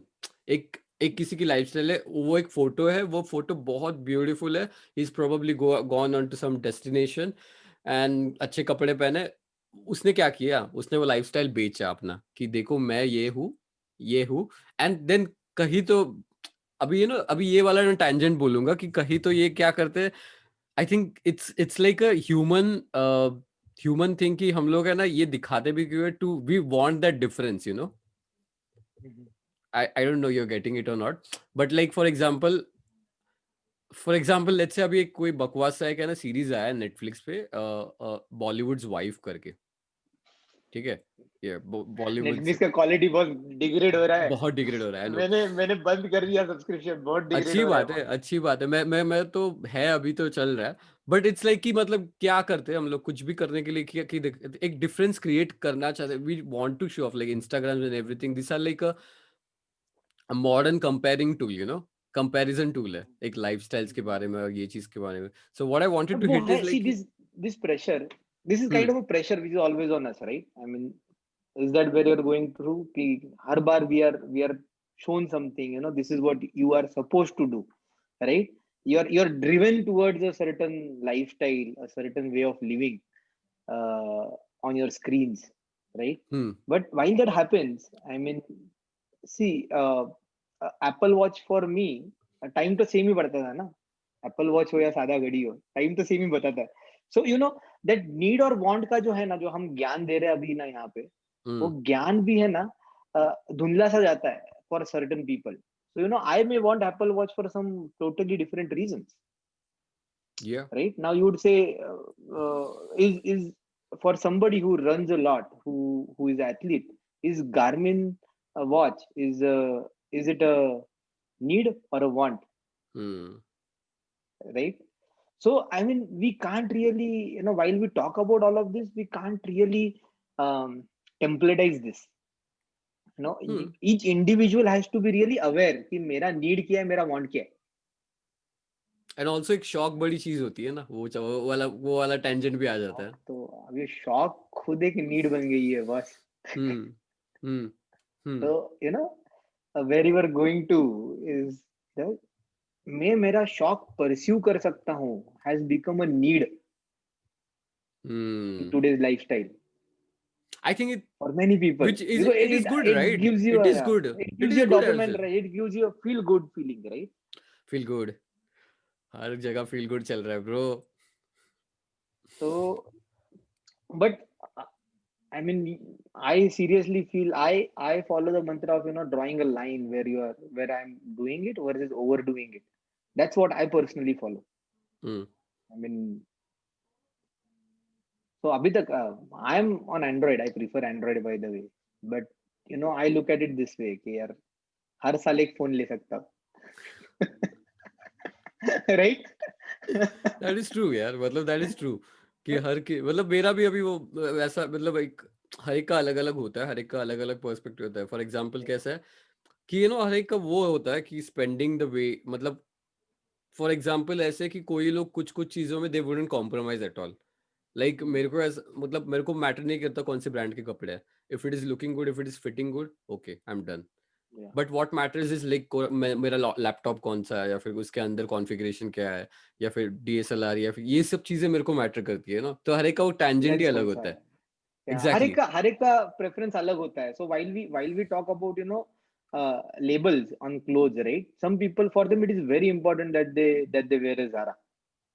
एक एक किसी की लाइफस्टाइल है, वो एक फोटो है, वो फोटो बहुत ब्यूटीफुल है. Is probably gone on to some destination and अच्छे कपड़े पहने. उसने क्या किया, उसने वो लाइफस्टाइल बेचा अपना कि देखो मैं ये हूँ. एंड देन कहीं तो, अभी अभी ये वाला मैं टैंजेंट बोलूंगा कि कहीं तो ये क्या करते हैं. आई think it's like a human thing कि हम लोग है ना, ये दिखाते भी क्यों है, to we want that difference. Mhm. I don't know you are getting it और not. But like for example let's say अभी एक कोई बकवास सा है क्या ना, सीरीज आया है नेटफ्लिक्स पे, बॉलीवुड्स वाइफ करके. ठीक है, ये बॉलीवुड्स नेटफ्लिक्स का क्वालिटी बहुत डिग्रेड हो रहा है. बहुत डिग्रेड हो रहा है. मैंने बंद कर दिया सब्सक्रिप्शन. बहुत डिग्रेड अच्छी हो रहा है बात है, बहुत. अच्छी बात है. मैं तो है, अभी तो चल रहा है. बट इट्स लाइक कि मतलब क्या करते हैं हम लोग कुछ भी करने के लिए कि एक डिफरेंस क्रिएट करना चाहते हैं. We want to show off like Instagram and everything. This are like a modern comparing tool, comparison tool है एक लाइफस्टाइल्स के बारे में और ये चीज के बारे में. So what I wanted But to वो हिट है, is see, like. this pressure, this is kind of a pressure which is always on us, right? I mean, Is that where you're going through? कि हर बार we are shown something, you know, this is what you are supposed to do, right? You're driven towards a certain lifestyle, a certain way of living uh, on your screens, right? Hmm. But while that happens, I mean, see, Apple Watch for me, time तो same ही बढ़ता था ना. Apple watch हो या सादा घड़ी हो, time तो सेम ही बताता है. सो यू नो दैट नीड और वांट का जो है ना, जो हम ज्ञान दे रहे हैं अभी ना यहाँ पे, वो Hmm. ज्ञान भी है ना, धुंधला सा जाता है for certain people. So you know I may want Apple watch for some totally different reasons, Yeah. right? Now you would say, is for somebody who runs a lot, who is athlete, is Garmin a watch, is it a need or a want, Hmm. right? So I mean, we can't really, you know, while we talk about all of this, we can't really templatize this, you know. Hmm. Each individual has to be really aware कि मेरा need क्या है, मेरा want क्या है. And also एक शौक बड़ी चीज होती है ना, वो वाला टेंजेंट भी आ जाता है. तो अब ये शौक खुद एक नीड बन गई है बस. हम्म. हम्म. हम्म. So you know, where you are going to is that मैं मेरा शौक परस्यू कर सकता हूँ has become a need in Hmm. today's lifestyle I think it, for many people, which is, because it is good, it right? gives you It a, is good. it It gives is you a good as dopamine, well. right? It gives you a feel good feeling, right? Feel good. हर जगह feel good चल रहा है, bro. So, but I mean, I seriously feel I follow the mantra of, you know, drawing a line where you are, where I'm doing it versus overdoing it. That's what I personally follow. Hmm. I mean, so अभी तक I'm on Android. I prefer Android, by the way. But you know, I look at it this way कि यार हर साल एक phone ले सकता हूँ. Right? That is true यार, मतलब that is true कि हर के मतलब मेरा भी अभी वो वैसा मतलब एक हर एक का अलग अलग होता है, हर एक का अलग अलग पर्सपेक्टिव होता है. फॉर एग्जांपल कैसा है कि हर एक का वो होता है कि स्पेंडिंग द वे, मतलब फॉर एग्जांपल ऐसे कि कोई लोग कुछ कुछ चीजों में they wouldn't compromise at all. Like मेरे को ऐसा मतलब मेरे को मैटर नहीं करता कौन से ब्रांड के कपड़े हैं. If it is looking good, if it is fitting good, okay I am done. Yeah. But what matters is like मेरा लैपटॉप कौन सा है, या फिर उसके अंदर कॉन्फ़िगरेशन क्या है, या फिर डीएसएलआर, या फिर ये सब चीजें मेरे को मैटर करती है ना. तो हर एक का वो टेंजेंट ही That's अलग for होता sure. है. Yeah. एग्जैक्टली. हर एक का preference अलग होता है. So while we talk about, you know, labels on clothes, right? Some people, for them it is very important that they wear a Zara,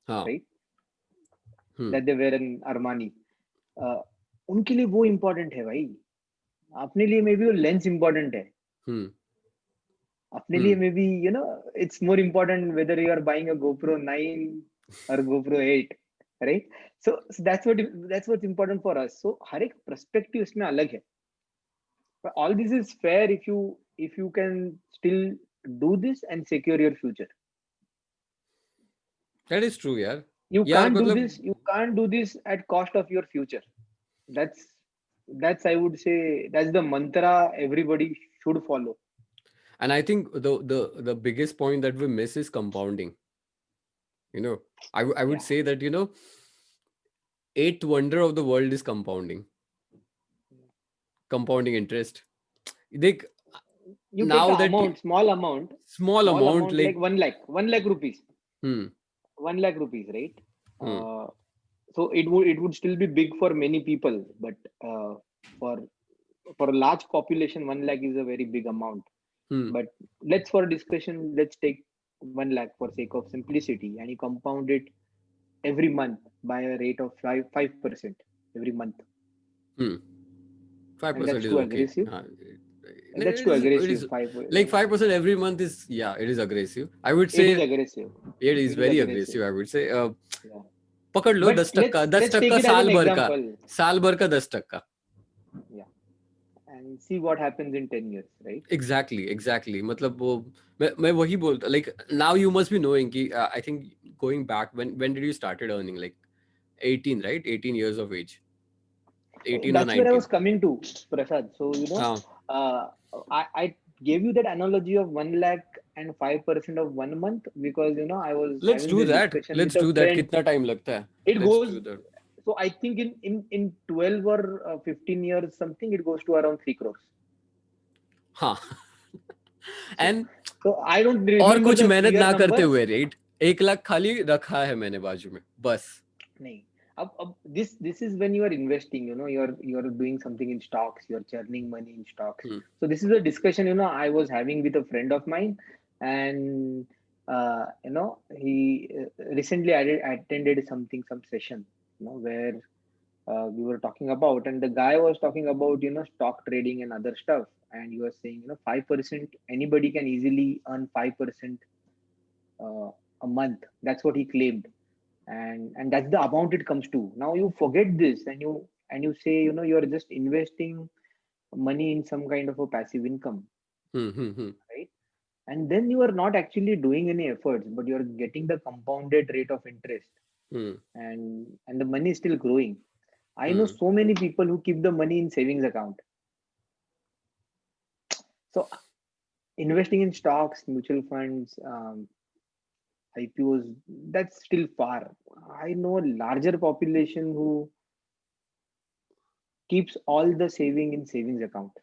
हाँ. right? Hmm. That they wear an Armani. उनके लिए वो important है भाई. अपने लिए may be वो lens important है. हम्म. अपने लिए may be, you know, it's more important whether you are buying a GoPro 9 or GoPro 8, right? So that's what's important for us. So हर एक perspective इसमें अलग है. But all this is fair if you can still do this and secure your future. That is true यार. You यार can't do मतलब this. You can't do this at cost of your future. That's that's I would say that's the mantra everybody should follow. and I think the biggest point that we miss is compounding. I would Yeah. say that eighth wonder of the world is compounding interest. Like You take now an that amount, small small amount, amount like like 1 lakh rupees, hmm, 1 lakh rupees, right? hmm, So it would still be big for many people, but for for a large population, 1 lakh is a very big amount. hmm. But let's, for discussion, let's take 1 lakh for sake of simplicity, and you compound it every month by a rate of 5% every month, Hmm. and 5% that's is too okay. aggressive. That's It too is it aggressive. is like 5% every month is, yeah, it is aggressive. I would It is say aggressive. it is It is very aggressive. aggressive. I would say Yeah. पकड़ लो But 10%, दस let's take Takka it as an example. साल भर का 10%. Yeah. And see what happens in 10 years, right? Exactly. मतलब वो मैं वही बोलता, like now you must be knowing कि I think going back, when did you started earning, like 18, right? 18 years of age, 18 or That's where I was 19. coming to, Prasad. So, you know, हाँ. I gave you that analogy of 1 lakh and 5% of 1 month because, you know, I was Let's having do this that. discussion with a Let's do that. friend. कितना time लगता है? It Let's goes, do that. So I think in 12 or 15 years something, it goes to around 3 crores. हाँ. So and so I don't और remember कुछ the मेहनत clear ना करते numbers. हुए, राइट? 1 लाख खाली रखा है मैंने बाजू में, बस. नहीं. अब this is when you are investing, you are doing something in stocks, you are churning money in stocks. Hmm. So this is a discussion, I was having with a friend of mine, and he recently attended some session, where we were talking about, and the guy was talking about, stock trading and other stuff, and he was saying, 5%, anybody can easily earn 5% uh, a month. That's what he claimed, and that's the amount it comes to. Now you forget this, and you say, you're just investing money in some kind of a passive income, Hmm. right? And then you are not actually doing any efforts, but you're getting the compounded rate of interest, Hmm. and the money is still growing. I know Hmm. so many people who keep the money in savings account. So investing in stocks, mutual funds, IPOs, that's still far. I know a larger population who keeps all the saving in savings account.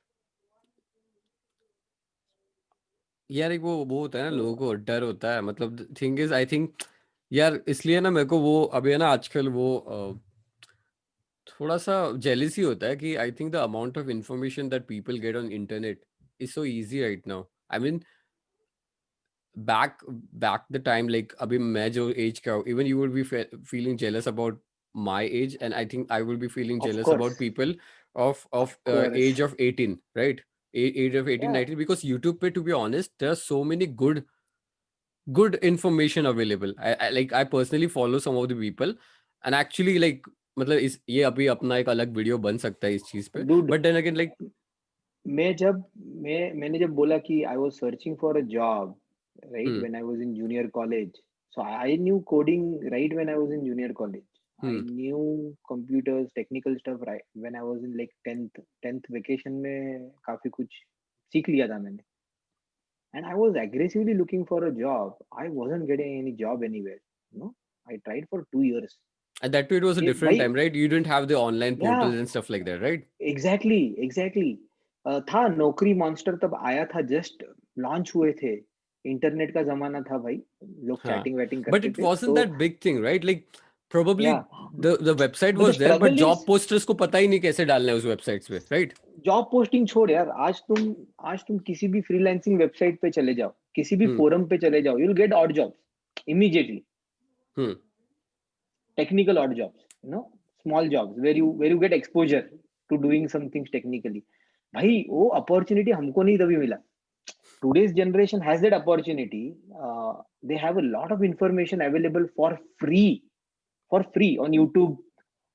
यार एक वो होता है ना, लोगों So को डर होता है, मतलब थिंग इज आई थिंक, यार इसलिए ना मेरे को वो अभी है ना आजकल वो थोड़ा सा जेलिसी होता है कि I think the amount of information that people get on internet is so easy right now. I mean back back the time, like abhi मैं जो age का हूँ, even you would be feeling jealous about my age, and I think I will be feeling of jealous course, about people of of course, age of 18, right? Age of 18, yeah. 19, because YouTube पे, to be honest, there are so many good information available. I personally follow some of the people, and actually like मतलब इस ये अभी अपना एक अलग video बन सकता है इस चीज पे, Dude, but then again like. मैंने जब बोला कि I was searching for a job, right, Hmm. when I was in junior college. So I knew coding right when I was in junior college. I Hmm. knew computers, technical stuff right when I was in like 10th vacation में काफी कुछ सीख लिया था मैंने. And I was aggressively looking for a job. I wasn't getting any job anywhere. I tried for 2 years. And that too, it was a ये different भाई, time, right? You didn't have the online portals yeah, and stuff like that, right? Exactly. था नौकरी monster तब आया था, just launch हुए थे. Internet का जमाना था भाई, लोग Huh. चैटिंग वैटिंग But करते it थे wasn't तो. that big thing, right? Like या probably the website but the was there, but struggle job is, posters को पता ही नहीं कैसे डालना है उस websites पे, right? जॉब पोस्टिंग छोड़ यार. आज तुम किसी भी फ्रीलांसिंग वेबसाइट पे चले जाओ, किसी भी Hmm. फोरम पे चले जाओ, you will get odd jobs immediately. Hmm. Technical odd jobs, small jobs where you get exposure to doing some things technically. भाई वो अपॉर्चुनिटी हमको नहीं तभी मिला. Today's generation has that opportunity. They have a lot of information available for free on YouTube,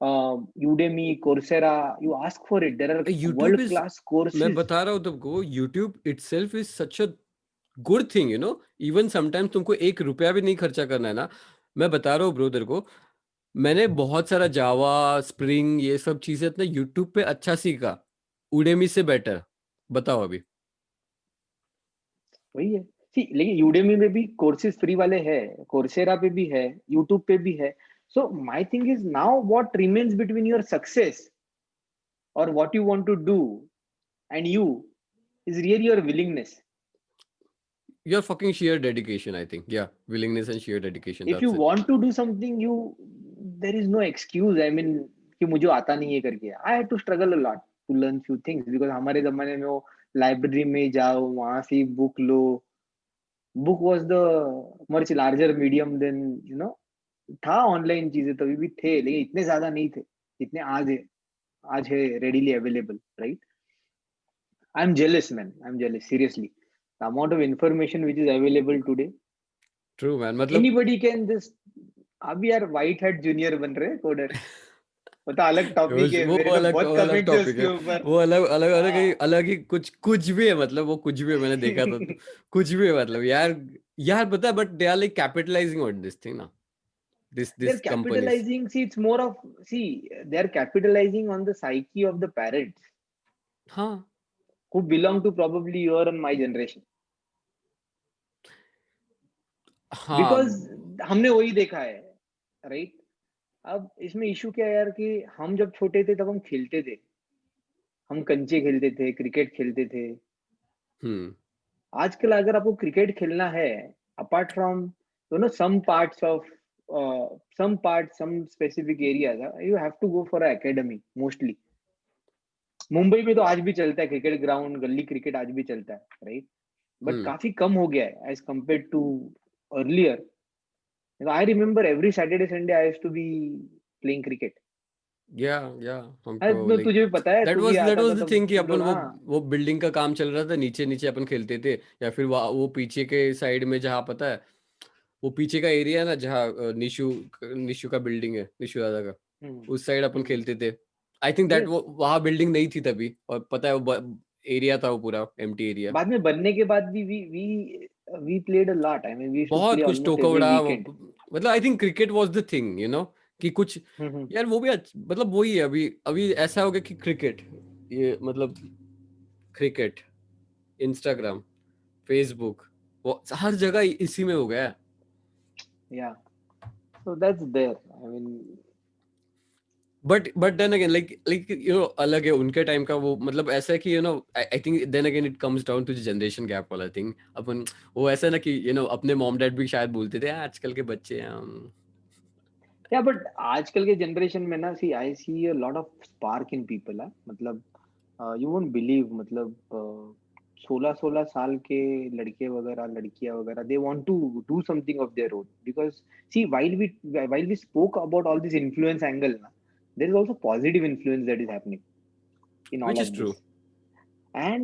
Udemy, Coursera. You ask for it, there are YouTube world is, class मैं courses. बता रहा हूँ तुमको, YouTube itself is such a good thing, you know. Even sometimes तुमको 1 रुपया भी नहीं खर्चा करना है ना. मैं बता रहा हूँ ब्रो तेरे को, मैंने बहुत सारा जावा, स्प्रिंग, ये सब चीजें अपने यूट्यूब पे अच्छा सीखा, उडेमी से बेटर. बताओ अभी. वही है. सी लेकिन यूडेमी में भी कोर्सेज फ्री वाले हैं, कोर्सेरा पे भी है, यूट्यूब पे भी है. So my thing is, now what remains between your success or what you want to do and you is really your willingness. Your fucking sheer dedication, I think. Yeah, willingness and sheer dedication, If you that's it. want to do something, you there is no excuse. I mean, कि मुझे आता नहीं है करके. I had to struggle a lot to learn few things because हमारे जमाने में वो लाइब्रेरी में जाओ, वहां से book low. Book was the much larger medium than, था ऑनलाइन चीजें तभी भी थे, लेकिन इतने ज्यादा नहीं थे जितने आज है readily available, right. I'm jealous, man. I'm jealous. Seriously, the amount of information which is available today, True, man. मतलब anybody can just. अभी यार व्हाइट हेड जूनियर बन रहे कोडर. वो तो अलग टॉपिक है, मेरे तो बहुत वो अलग कमेंट्स है टॉपिक उसके है. ऊपर. वो अलग अलग अलग ही हाँ. अलग ही कुछ भी है, मतलब वो कुछ भी है, मैंने देखा था तो. कुछ भी है मतलब यार. यार पता है, but they are like capitalising on this thing ना, They're this companies. capitalizing. See, it's more of, they're capitalizing on the psyche of the parents हाँ. who belong to probably your and my generation. हाँ. Because हमने वही देखा है, right? अब इसमें issue क्या है यार कि हम जब छोटे थे तब हम खेलते थे, हम कंचे खेलते थे, क्रिकेट खेलते थे। हम्म आजकल अगर आपको क्रिकेट खेलना है, apart from some parts of some specific areas, you have to go for academy mostly. Mumbai में तो आज भी चलता है क्रिकेट ग्राउंड, गली क्रिकेट आज भी चलता है, राइट? बट हम्म काफी कम हो गया है as compared to earlier. I remember every Saturday Sunday I used to be playing cricket. या या हमको अरे लाइक तुझे भी पता है, दैट तू भी वाज आता था द तब थिंग कि हम अपन लोग। हाँ। वो बिल्डिंग का काम चल रहा था, नीचे नीचे अपन खेलते थे, या फिर वो पीछे के साइड में जहाँ पता है, वो पीछे का एरिया है ना जहाँ निशु निशु का बिल्डिंग है, निशु दादा का, उस साइड अपन खेलते थे। I think that yes. वो वहाँ बिल्डिंग नहीं थी तभी, और पता है वो एरिया था वो पूरा एम्प्टी एरिया। बाद में बनने के बाद भी we played a lot. I mean we used to play बहुत कुछ ऑलमोस्ट एवरी टोकवड़ा वीकेंड। मतलब I think cricket was the thing, कि कुछ यार वो भी मतलब वही है, अभी अभी ऐसा हो गया कि क्रिकेट, ये मतलब क्रिकेट, इंस्टाग्राम, फेसबुक, वो हर जगह इसी में हो गया है। Yeah, so that's there. I mean but then again like अलग है उनके टाइम का, वो मतलब ऐसा है कि I think then again it comes down to generation gap वाला थिंग। अपन वो ऐसा है ना कि अपने मॉम डैड भी शायद बोलते थे, आजकल के बच्चे हैं हम। या, बट आजकल के जनरेशन में ना, see I see a lot of spark in people. मतलब यू वोंट बिलीव, मतलब 16-16 साल के लड़के वगैरह, लड़कियां वगैरह, they want to do something of their own. Because see, while we spoke about all this influence angle na, there is also positive influence that is happening in all which of is true. this. And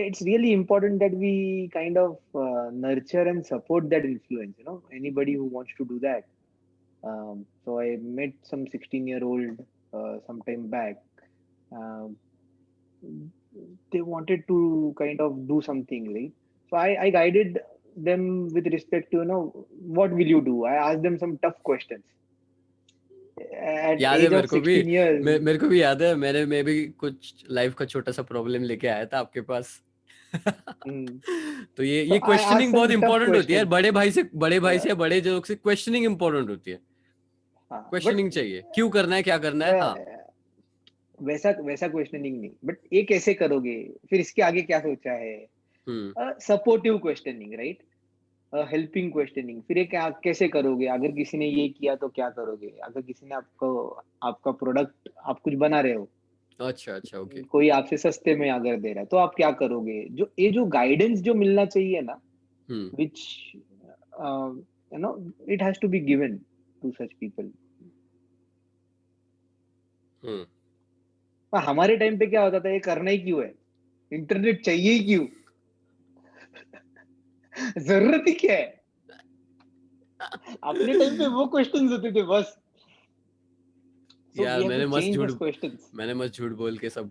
it's really important that we kind of nurture and support that influence, anybody who wants to do that. So I met some 16-year-old some time back. um, they wanted to kind of do something, right? So I guided them with respect to, what will you do. I asked them some tough questions at याद है age मेरे of को भी, 16 years. मेरे को भी याद है, मैं भी कुछ लाइफ का छोटा सा प्रॉब्लम लेके आया था आपके पास। Hmm. तो ये So ये I asked क्वेश्चनिंग बहुत some tough इंपॉर्टेंट होती है यार, questions. बड़े भाई Yeah. से या बड़े लोग से क्वेश्चनिंग इंपॉर्टेंट होती है। But क्वेश्चनिंग चाहिए, क्यों करना है, क्या करना है, हाँ। uh, वैसा वैसा क्वेश्चनिंग नहीं, बट ये कैसे करोगे, फिर इसके आगे क्या सोचा है। Hmm supportive questioning, right? Helping questioning. फिर ये क्या कैसे करोगे, अगर किसी ने ये किया तो क्या करोगे, अगर किसी ने आपको, आपका प्रोडक्ट, आप कुछ बना रहे हो, अच्छा अच्छा ओके। कोई आपसे सस्ते में अगर दे रहा है तो आप क्या करोगे। जो ये जो गाइडेंस जो मिलना चाहिए ना, hmm which it has to be given to such people. Hmm पर हमारे टाइम पे क्या होता था, ये करना ही क्यों है, इंटरनेट चाहिए ही क्यों, जरूरत ही क्या है। अपने टाइम पे वो क्वेश्चंस होते थे बस। सो यार we have to change those questions. मैंने मस्त झूठ बोल के सब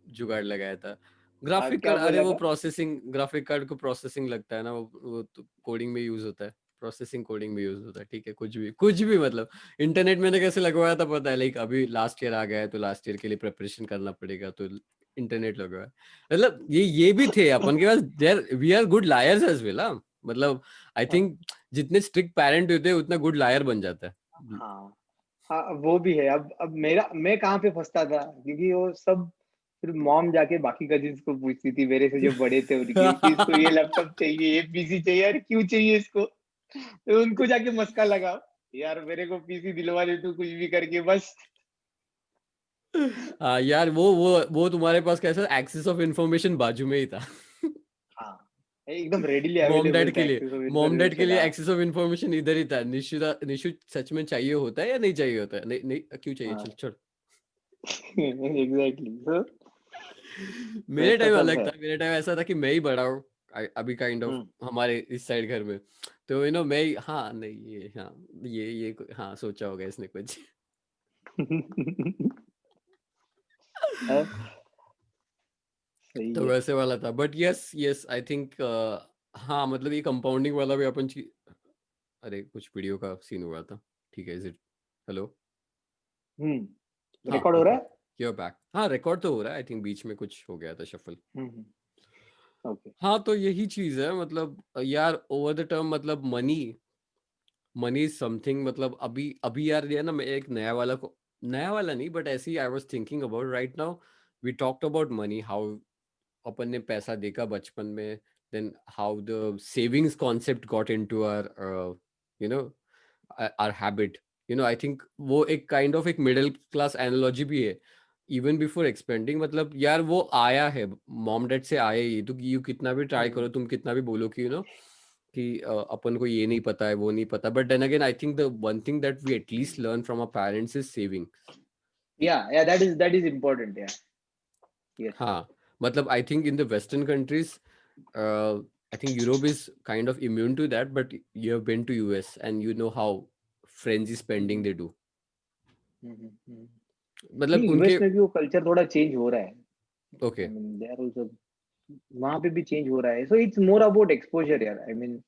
जुगाड़ लगाया था। ग्राफिक क्या कार्ड, अरे बोला वो था? प्रोसेसिंग, ग्राफिक कार्ड को प्रोसेसिंग लगता है ना, वो तो कोडिंग में यूज होता है, प्रोसेसिंग कोडिंग में यूज होता है, ठीक है, कुछ भी मतलब। इंटरनेट मैंने कैसे लगवाया था पता है, लाइक अभी लास्ट ईयर आ गया है तो लास्ट ईयर के लिए प्रिपरेशन करना पड़ेगा, तो इंटरनेट लगवाया। मतलब ये भी थे अपन के पास, there we are good liars as well, मतलब आई हाँ। थिंक जितने स्ट्रिक्ट पेरेंट होते हैं उतना गुड लायर बन जाता है। हाँ। हाँ, वो भी है। अब मैं कहाँ पे फंसता था, क्योंकि वो सब फिर मॉम जाके बाकी कजिन्स को पूछती थी, मेरे से जो बड़े थे उनके, कि इसको ये लैपटॉप चाहिए, ये पीसी चाहिए, यार क्यों चाहिए इसको। तो उनको जाके मस्का लगाओ, यार मेरे को पीसी दिलवा दे तू कुछ भी करके बस। हाँ यार, वो तुम्हारे पास कैसा एक्सेस ऑफ इंफॉर्मेशन बाजू में ही था। हाँ, एकदम रेडीली मॉम अवेलेबल डैड था के लिए एक्सेस ऑफ मॉम डैड के इंफॉर्मेशन। लिए हाँ। एक्सेस ऑफ इंफॉर्मेशन इधर ही था। निशु सच में चाहिए होता है या नहीं चाहिए होता है, नहीं नहीं क्यों चाहिए, चल हाँ। छोड़। एग्जैक्टली। तो मेरे वैसा टाइम सब अलग है। था, मेरे टाइम ऐसा था कि मैं ही बड़ा हूँ, अभी काइंड ऑफ हम्म। हमारे इस साइड घर में। तो मैं ही, हाँ नहीं ये, हाँ हाँ सोचा होगा इसने कुछ। सही तो है। वैसे वाला था, but yes yes I think, हाँ मतलब ये कंपाउंडिंग वाला भी अपन, अरे कुछ वीडियो का सीन हुआ था, ठीक है, इज इट, हेलो, हाँ रिकॉर्ड हो रहा ओके, है। you're back, हाँ रिकॉर्ड तो हो रहा है, आई थिंक बीच में कुछ हो गया था शफल। ओके। हाँ तो यही चीज है, मतलब यार ओवर द टर्म, मतलब मनी मनी इज समथिंग, मतलब अभी यार ये ना, मैं एक नया वाला नहीं, बट ऐसे ही I was thinking about right now. We talked about money, how अपन ने पैसा देखा बचपन में, then how the savings concept got into our you know our habit. I think वो एक काइंड ऑफ एक मिडिल क्लास एनालॉजी भी है, इवन बिफोर एक्सपेंडिंग। मतलब यार वो आया है, मॉम डैड से आया ही, तो यू कितना भी ट्राई करो, तुम कितना भी बोलो कि कि अपन को ये नहीं पता है, वो नहीं पता, but then again I think the one thing that we at least learn from our parents is saving. Yeah, that is important. Yeah. Yes. हाँ, मतलब I think in the western countries, I think Europe is kind of immune to that, but you have been to US and you know how frenzy spending hmm, they do. Hmm, hmm. मतलब नहीं, उनके, US में भी वो culture थोड़ा change हो रहा है. Okay, I mean they are also, वहां पे भी चेंज हो रहा है. So it's more about exposure यार. I mean,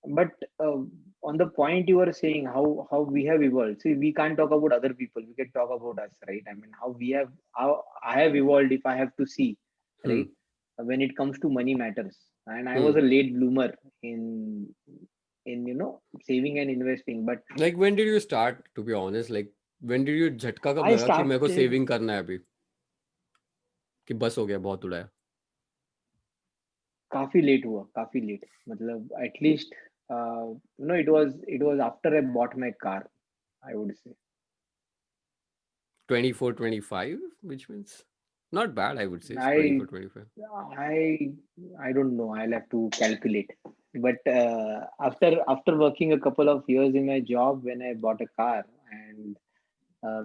but on the point you were saying, how we have evolved. See, we can't talk about other people, we can talk about us, right? I mean, how I have evolved, if I have to see, right? When it comes to money matters, and I was a late bloomer in saving and investing. But like when did you start, to be honest, like when did you, झटका कब I लगा कि मेरे को started, saving करना है अभी, कि बस हो गया, बहुत उड़ाया? काफी लेट हुआ, काफी लेट, मतलब at least it was after I bought my car, I would say. 24 25, which means not bad, I would say. It's I 24 25. I I don't know. I'll have to calculate. But after working a couple of years in my job, when I bought a car, and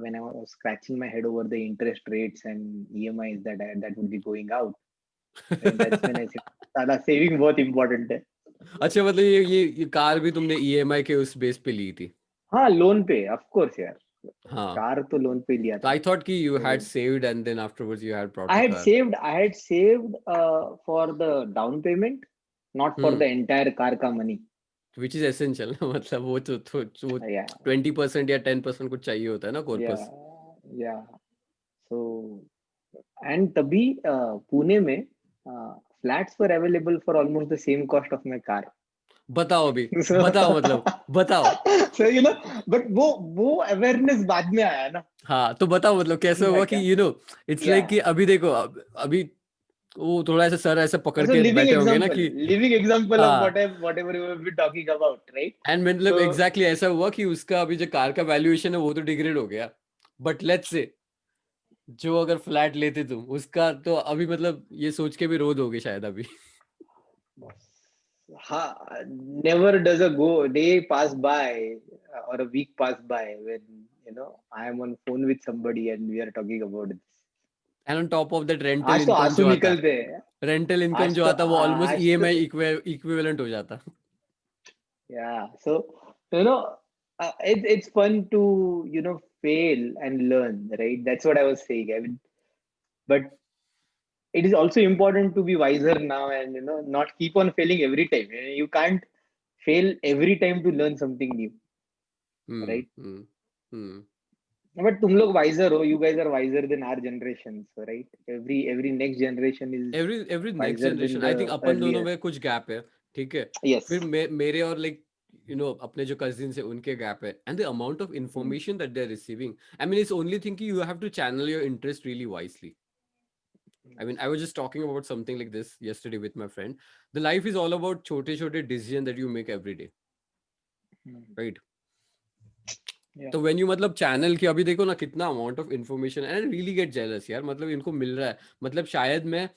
when I was scratching my head over the interest rates and EMIs that would be going out, and that's when I said, "Sala, saving बहुत important है." अच्छा, मतलब ये car भी तुमने EMI के उस base पे ली थी? हाँ, लोन पे, ऑफ कोर्स यार. हाँ, कार तो लोन पे लिया तो था. आई थॉट कि यू हैड तो saved and then afterwards you had brought I the had car. saved. I had saved for the down payment, not for the hmm, entire car का money. Which is essential ना, मतलब वो Yeah, 20% या 10% कुछ चाहिए होता है ना yeah, corpus. yeah. So, and तभी पुणे में flats were available for almost the same cost of my car. बताओ अभी, So, बताओ, मतलब बताओ। so but वो awareness बाद में आया ना. हाँ, तो बताओ, मतलब कैसे समझा हुआ कि क्या? It's like Yeah. कि अभी देखो, अभी वो थोड़ा ऐसा सर ऐसे पकड़ So के बैठे होंगे ना कि living example of हाँ, whatever you have been talking about, right? And मतलब So, एग्जैक्टली ऐसा हुआ कि उसका अभी जो कार का वैल्यूएशन है वो तो डिग्रेड हो गया, बट लेट्स से जो अगर फ्लैट लेते तुम उसका, तो अभी मतलब ये सोच के भी रोद होगे शायद अभी। never does a day pass by or a week pass by when I am on phone with somebody and we are talking about this. And on top of that rental आज तो इनकम आंसू जो आता, निकलते हैं. Rental income जो आता वो ऑलमोस्ट आज तो ईएमआई इक्विवेलेंट हो जाता। yeah. So it's fun to fail and learn, right? That's what I was saying. I mean, but it is also important to be wiser now and not keep on failing every time. You can't fail every time to learn something new, hmm, right? Hmm, hmm. But तुम लोग wiser हो. You guys are wiser than our generation, so right? Every next generation is every next wiser than generation, I the think अपन दोनों earlier. में कुछ gap है, ठीक है। Yes. फिर मेरे और लाइक अपने जो कजिन्स है उनके गैप है, and the amount of Hmm. Information that they are receiving, I mean it's only thing कि you have to channel your interest really wisely. I mean, I was just talking about something like this yesterday with my friend. The life is all about छोटे छोटे decision that you make every day, Hmm. right? Yeah. तो when you मतलब channel की, अभी देखो ना कितना amount of information, and really get jealous यार, मतलब इनको मिल रहा है, मतलब शायद मैं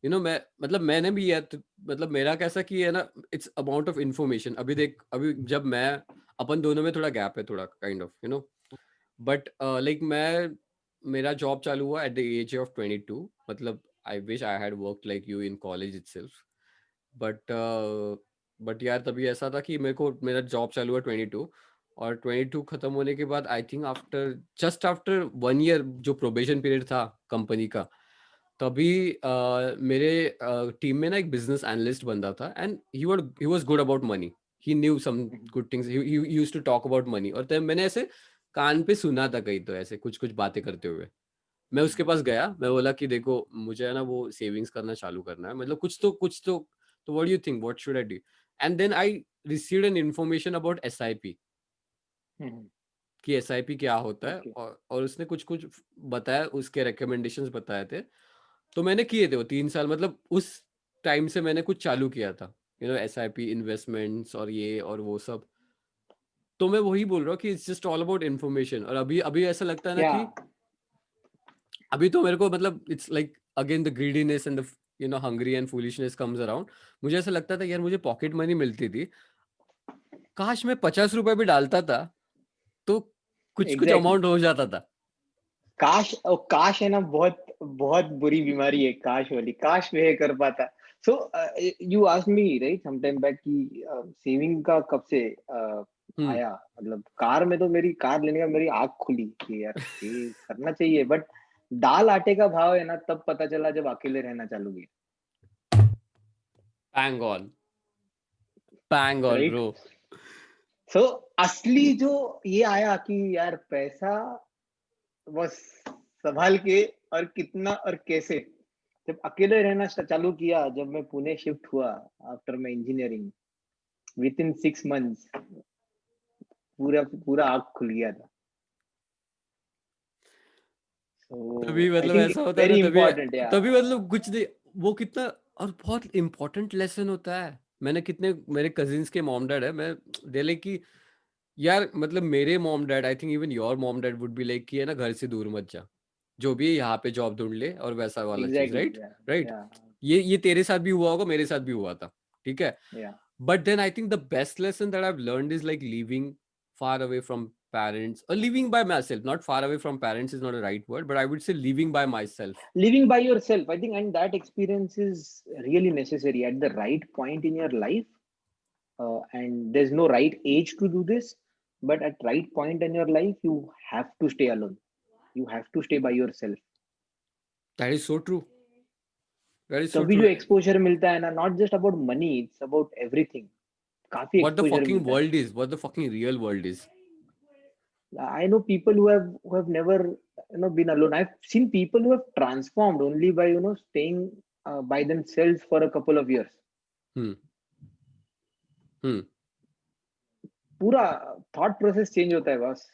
मैं मतलब मैंने भी यार, मतलब मेरा कैसा कि है ना, इट्स अमाउंट ऑफ इन्फॉर्मेशन। अभी देख, अभी जब मैं, अपन दोनों में थोड़ा गैप है, थोड़ा काइंड ऑफ बट लाइक मैं, मेरा जॉब चालू हुआ एट द एज ऑफ 22, मतलब आई wish I had work like you in college itself, but यार तभी ऐसा था कि मेरा जॉब चालू हुआ 22, और 22 खत्म होने के बाद I think just after 1 year जो प्रोबेशन पीरियड था कंपनी का, तभी मेरे टीम में ना एक बिजनेस एनालिस्ट बंदा था, and he was good about money, he knew some Mhm. Good things, he used to talk about money, और तब मैंने ऐसे कान पे सुना था कहीं, तो ऐसे कुछ कुछ बातें करते हुए मैं उसके पास गया, मैं बोला कि देखो मुझे है ना वो सेविंग्स करना चालू करना है, मतलब कुछ तो, तो what do you think, what should I do? And then I received an information about SIP कि SIP क्या होता है, Okay. और उसने कुछ कुछ बताया, उसके recommendations बताए थे, तो मैंने किए थे वो 3 साल, मतलब उस टाइम से मैंने कुछ चालू किया था, SIP इन्वेस्टमेंट्स और ये और वो सब। तो मैं वही बोल रहा हूँ कि it's just all about information. और अभी अभी ऐसा लगता है ना कि Yeah. अभी तो मेरे को मतलब it's like again the greediness and the hungry and foolishness comes around. मुझे ऐसा लगता था यार, मुझे पॉकेट मनी मिलती थी, काश मैं 50 रुपए भी डालता था तो कुछ कुछ Exactly. अमाउंट हो जाता था। काश है ना, बहुत बहुत बुरी बीमारी है काश वाली। काश वह कर पाता। So you asked me right some time back कि सेविंग का कब से हम्म। आया। मतलब कार में तो मेरी कार लेने का मेरी आंख खुली कि यार ये करना चाहिए। बट दाल आटे का भाव है ना, तब पता चला जब अकेले रहना चालू किया। Pang on, pang on right. Bro. So असली जो ये आया कि यार पैसा बस संभाल के, और कितना और कैसे। जब अकेले रहना चालू किया, जब मैं पुणे शिफ्ट हुआ after my engineering, with in 6 months पूरा पूरा आग खुल गया था। तभी सो आई मतलब थिंक ऐसा होता है ना, वेरी तभी इंपॉर्टेंट या। तभी मतलब कुछ नहीं, वो कितना और बहुत इंपॉर्टेंट लेसन होता है। मैंने कितने मेरे कजिन्स के मॉम डैड है, मैं दे लाइक कि यार मतलब मेरे mom dad, I think even your mom dad would be like कि है ना, घर से दूर मत जा, जो भी है यहाँ पे जॉब ढूंढ ले और वैसा वाला चीज, एग्जैक्टली राइट या। राइट। या। ये तेरे साथ भी हुआ होगा, मेरे साथ भी हुआ था, ठीक है। या। But then I think the best lesson that I've learned is like living far away from parents, or living by myself. Not far away from parents is not a right word, but I would say living by myself. Living by yourself, I think, and that experience is really necessary at the right point in your life. And there's no right age to do this, but at right point in your life you have to stay alone. You have to stay by yourself. That is so true. That is so तभी true. जो exposure मिलता है ना, not just about money, it's about everything. काफी What the exposure fucking मिलता है। world is, what the fucking real world is. I know people who have never been alone. I've seen people who have transformed only by staying by themselves for a couple of years. Hmm. Hmm. पूरा thought process change होता है बस।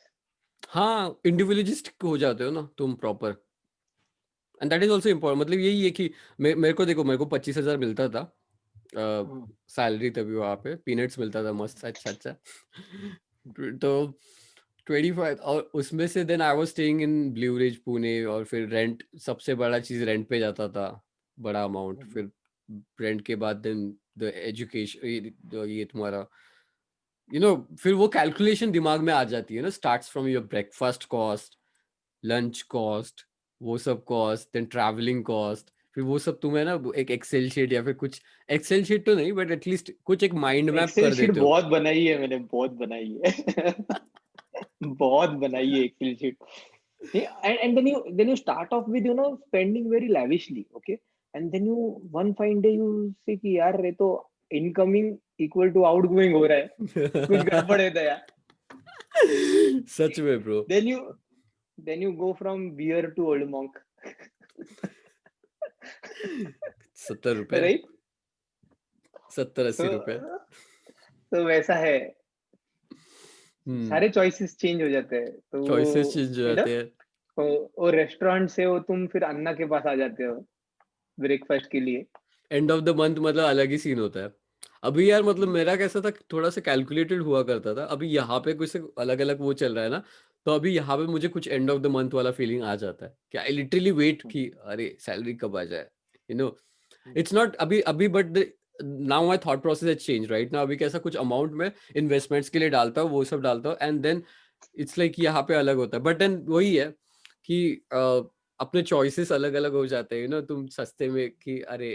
हाँ, individualistic हो जाते हो ना तुम proper, and that is also important. मतलब यही है कि मेरे को देखो, मेरे को 25,000 मिलता था सैलरी, तभी वहां पे पीनट्स मिलता था मस्त, अच्छा अच्छा। तो 25, और उसमें से then I was staying in Blue Ridge Pune, और फिर रेंट, सबसे बड़ा चीज रेंट पे जाता था, बड़ा अमाउंट। फिर रेंट के बाद देन द एजुकेशन, ये तुम्हारा फिर वो कैलकुलेशन दिमाग में आ जाती है ना, starts from your breakfast cost, lunch cost, वो सब कॉस्ट, देन ट्रैवलिंग कॉस्ट। फिर वो सब तुम्हें ना एक एक्सेल शीट या फिर कुछ, एक्सेल शीट तो नहीं बट एटलीस्ट कुछ एक माइंड मैप एक्सेल कर शीट देते हो। बहुत बनाई है मैंने, बहुत बनाई है। बहुत बनाई है Excel sheet. And then you start off with spending very lavishly, okay? And then you one fine day you say कि यार ये तो incoming equal to outgoing हो रहा है, कुछ गड़बड़ है दया। सच में bro. Then you go from beer to old monk, 70 रुपए, right? 70-80 रुपए। तो वैसा है। हम्म। सारे चॉइसेस चेंज हो जाते हैं, तो चॉइसेस चेंज हो यू नो जाते हैं। वो रेस्टोरेंट से हो तुम फिर अन्ना के पास आ जाते हो ब्रेकफास्ट के लिए। एंड ऑफ द मंथ मतलब अलग ही सीन होता है। अभी यार मतलब मेरा कैसा था, थोड़ा सा कैलकुलेटेड हुआ करता था, अभी यहाँ पे कुछ अलग अलग वो चल रहा है ना, तो अभी यहाँ पे मुझे कुछ एंड ऑफ द मंथ वाला फीलिंग आ जाता है कि आई लिटरली वेट कि अरे सैलरी कब आ जाए, यू नो। इट्स नॉट अभी अभी but now my thought process has change right now. अभी कैसा कुछ अमाउंट में इन्वेस्टमेंट्स के लिए डालता हूँ, वो सब डालता हूँ, एंड देन इट्स लाइक यहाँ पे अलग होता है। बट देन वही है कि अपने चॉइसेस अलग अलग हो जाते हैं, तुम सस्ते में कि अरे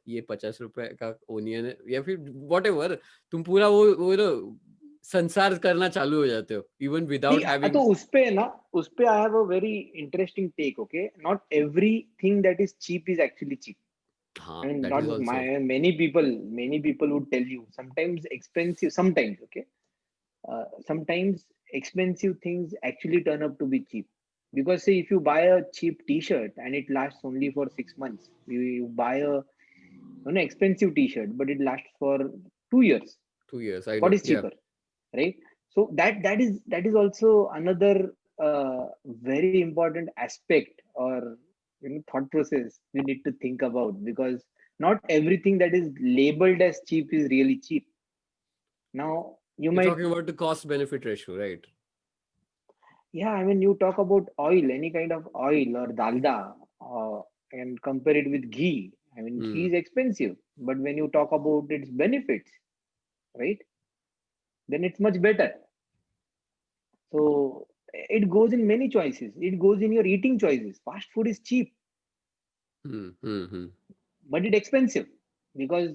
ये 50 रुपए का ओनियन है, या फिर वॉट एवर, तुम पूरा वो संसार करना चालू हो जाते हो इवन नहीं, विदाउट तो हैविंग। उस पे I have a very interesting take, okay? Not everything that is cheap is actually cheap. हाँ, And that not is my also. many people would tell you sometimes expensive, sometimes, okay? Sometimes expensive things actually turn up to be cheap. Because say if you buy a cheap t-shirt and it lasts only for 6 months, you buy a expensive t-shirt but it lasts for 2 years. 2 years, I What know. is Yeah. cheaper, right? So that is also another very important aspect, or thought process we need to think about, because not everything that is labeled as cheap is really cheap. Now you You're might, talking about the cost benefit ratio, right? yeah, I mean, you talk about oil, any kind of oil or dalda, and compare it with ghee. I mean, ghee Hmm. is expensive, but when you talk about its benefits, right, then it's much better. So it goes in many choices. It goes in your eating choices. Fast food is cheap, Hmm. Hmm. Hmm. but it's expensive, because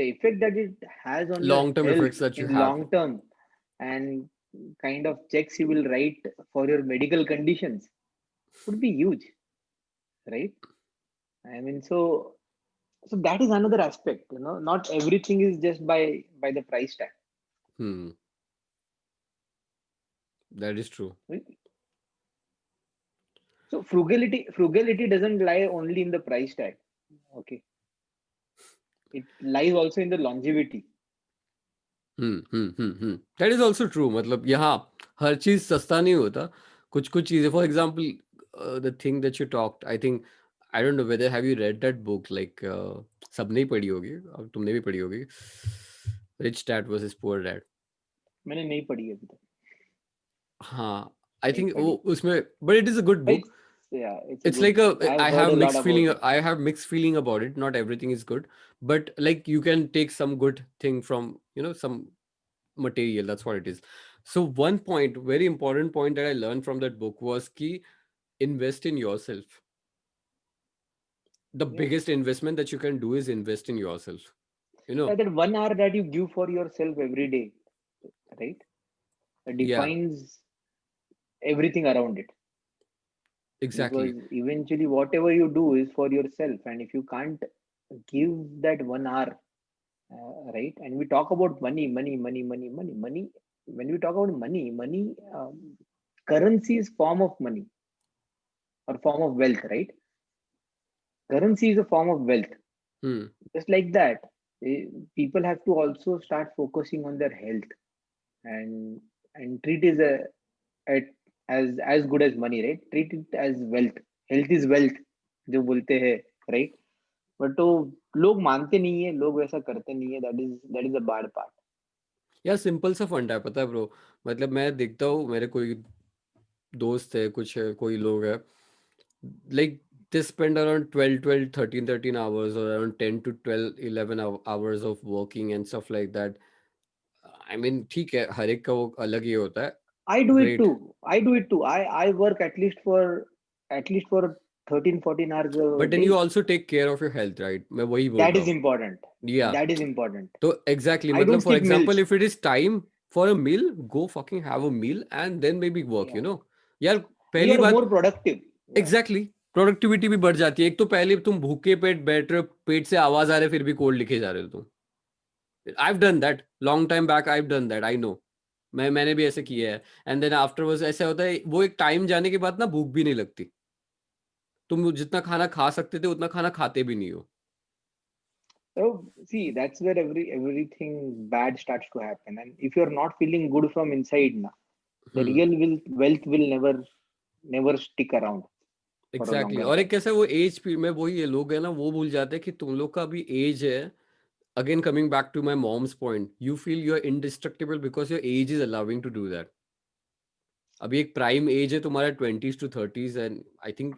the effect that it has on your Long term health effects that you in have. long term, and kind of checks you will write for your medical conditions, would be huge, right? I mean, so that is another aspect. Not everything is just by the price tag. Hmm. That is true. Right? So frugality doesn't lie only in the price tag. Okay, it lies also in the longevity. That is also true. मतलब यहाँ हर चीज सस्ता नहीं होता. कुछ कुछ चीजें, for example, the thing that you talked, I think, I don't know whether have you read that book, like सबने ही पढ़ी होगी और तुमने भी पढ़ी होगी, Rich Dad versus Poor Dad. मैंने नहीं पढ़ी अभी तक. हाँ, I नहीं think वो पढ़ी. उसमें, but it is a good But book. it's a It's good like book. a, I've heard a lot about it. I have mixed feeling about it. Not everything is good, but like you can take some good thing from, some material. That's what it is. So one point, very important point that I learned from that book was ki invest in yourself. The Yes. biggest investment that you can do is invest in yourself. You Yeah, know, that 1 hour that you give for yourself every day, right? yeah, Defines everything around it. Because exactly. eventually, whatever you do is for yourself, and if you can't give that 1 hour, right? And we talk about money, money, money, money, money, money. When we talk about money, currency is form of money or form of wealth, right? Currency is a form of wealth. Hmm. Just like that, people have to also start focusing on their health, and treat is at, as good as money, right? Treat it as wealth. Health is wealth, जो बोलते हैं, right? But तो लोग मानते नहीं है, लोग वैसा करते नहीं है. That is a bad part. यार सिंपल सा फंडा है, पता है ब्रो. मतलब मैं देखता हूँ, मेरे कोई दोस्त है, कुछ है, कोई लोग है, like they spend around 12, 13 hours, or around 10 to 12, 11 hours of working and stuff like that. I mean, ठीक है, हर एक का वो अलग ही होता है. I do it Great. too. I work at least for 13-14 hours a But then you day. also take care of your health, right? मैं वही बोल That रहा is हूँ. important. Yeah. That is important. तो exactly, I don't मतलब for skip example, meals. if it is time for a meal, go fucking have a meal and then maybe work, Yeah. यार You पहली are बात, more productive. Yeah. Exactly, productivity भी बढ़ जाती है. एक तो पहले तुम भूखे पेट बैठ रहे हो, पेट से आवाज आ रहे, फिर भी कोड लिखे जा रहे हो तुम. I have done that long time back, I have done that, I know. मैंने भी ऐसे किया है. एंड देन आफ्टरवर्ड्स ऐसा होता है, वो एक टाइम जाने के बाद ना भूख भी नहीं लगती. तुम जितना खाना खा सकते थे उतना खाना खाते भी नहीं हो. So see, that's where everything bad starts to happen. And if you're not feeling good from inside, na, the hmm. real wealth will never stick around for a exactly. longer और एक time. कैसा वो as में, वही ये लोग है ना, वो भूल जाते हैं कि तुम लोग का भी एज है. Again, coming back to my mom's point, you feel you're indestructible because your age is allowing to do that. अभी एक प्राइम एज है तुम्हारा 20s to 30s, and I think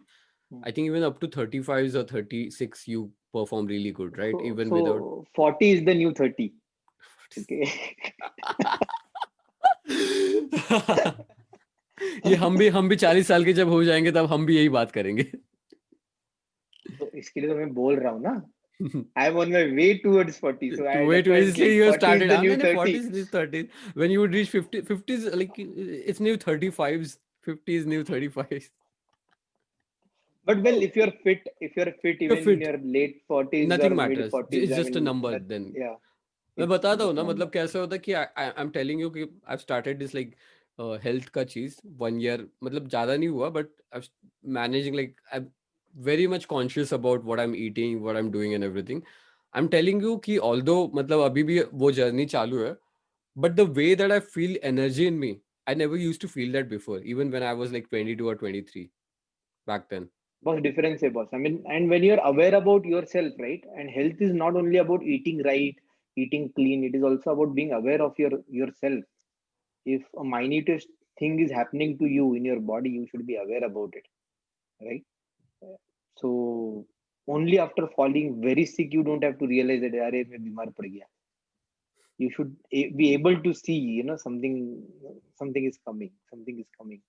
even up to 35s or 36 you perform really good, right? Even without So 40 is the new 30. Okay. ये हम भी 40 साल के जब हो जाएंगे तब हम भी यही बात करेंगे. तो इसके लिए तो मैं बोल रहा हूँ ना. I'm on my way towards 40. So To wait, that's why I'm इसलिए saying you 40 is started, the हाँ, new नहीं 30. 40s is 30s. When you would reach 50s, like it's new 35s, 50s new 35s. But well, if you're fit You're even in fit, your late 40s or nothing mid matters, 40s, it's I just a mean, number that, then. yeah, मैं it's बताता हूँ just a ना, number. मतलब कैसे होता है कि आई am telling you कि I started this like health का चीज 1 year, मतलब ज्यादा नहीं हुआ, but I managing, like I very much conscious about what I am eating, what I am doing and everything. I am telling you कि although मतलब अभी भी वो जर्नी चालू है. but the way that I feel energy in me, I never used to feel that before, even when I was like 22 or 23 back then. boss, difference है boss. I mean, and when you're aware about yourself, right? And health is not only about eating right, eating clean. It is also about being aware of yourself. If a minutest thing is happening to you in your body, you should be aware about it, right? So only after falling very sick, you don't have to realize that अरे मैं बीमार पड़ गया. You should be able to see, something is coming, something is coming.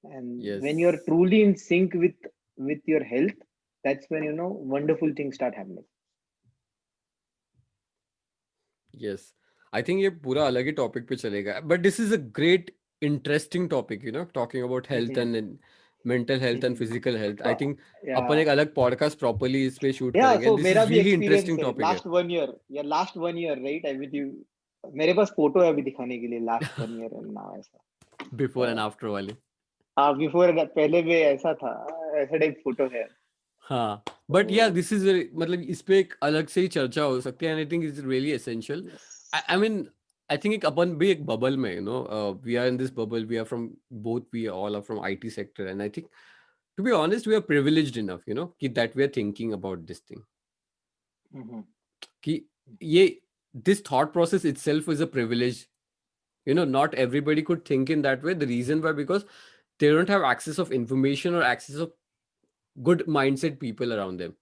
And when you're Yes. truly in sync with your health, that's when wonderful things start happening. Yes. I think ये पूरा अलग ही topic पे चलेगा. But this is a great interesting topic, talking about health Mhm, and mental health and mhm. physical health. I So, think upon yeah, एक अलग podcast properly इस पे shoot yeah. करेंगे. So And this मेरा is भी really experience interesting है topic है. Last 1 year, या last 1 year, right? I with you. मेरे पास फोटो है अभी दिखाने के लिए, लास्ट 1 ईयर ना Before and ऐसा. after वाले. हाँ, बिफोर पहले में ऐसा था, ऐसा टाइप फोटो है. हाँ. But yeah, तो this is मतलब इस पे एक अलग से ही चर्चा हो सकती है. And I think it's really essential. Yes. I mean, I think एक अपन भी एक bubble में, we are in this bubble. We are from both. We all are from IT sector, and I think, to be honest, we are privileged enough, that we are thinking about this thing. कि ये this thought process itself is a privilege. Not everybody could think in that way. The reason why, because they don't have access of information or access of good mindset people around them.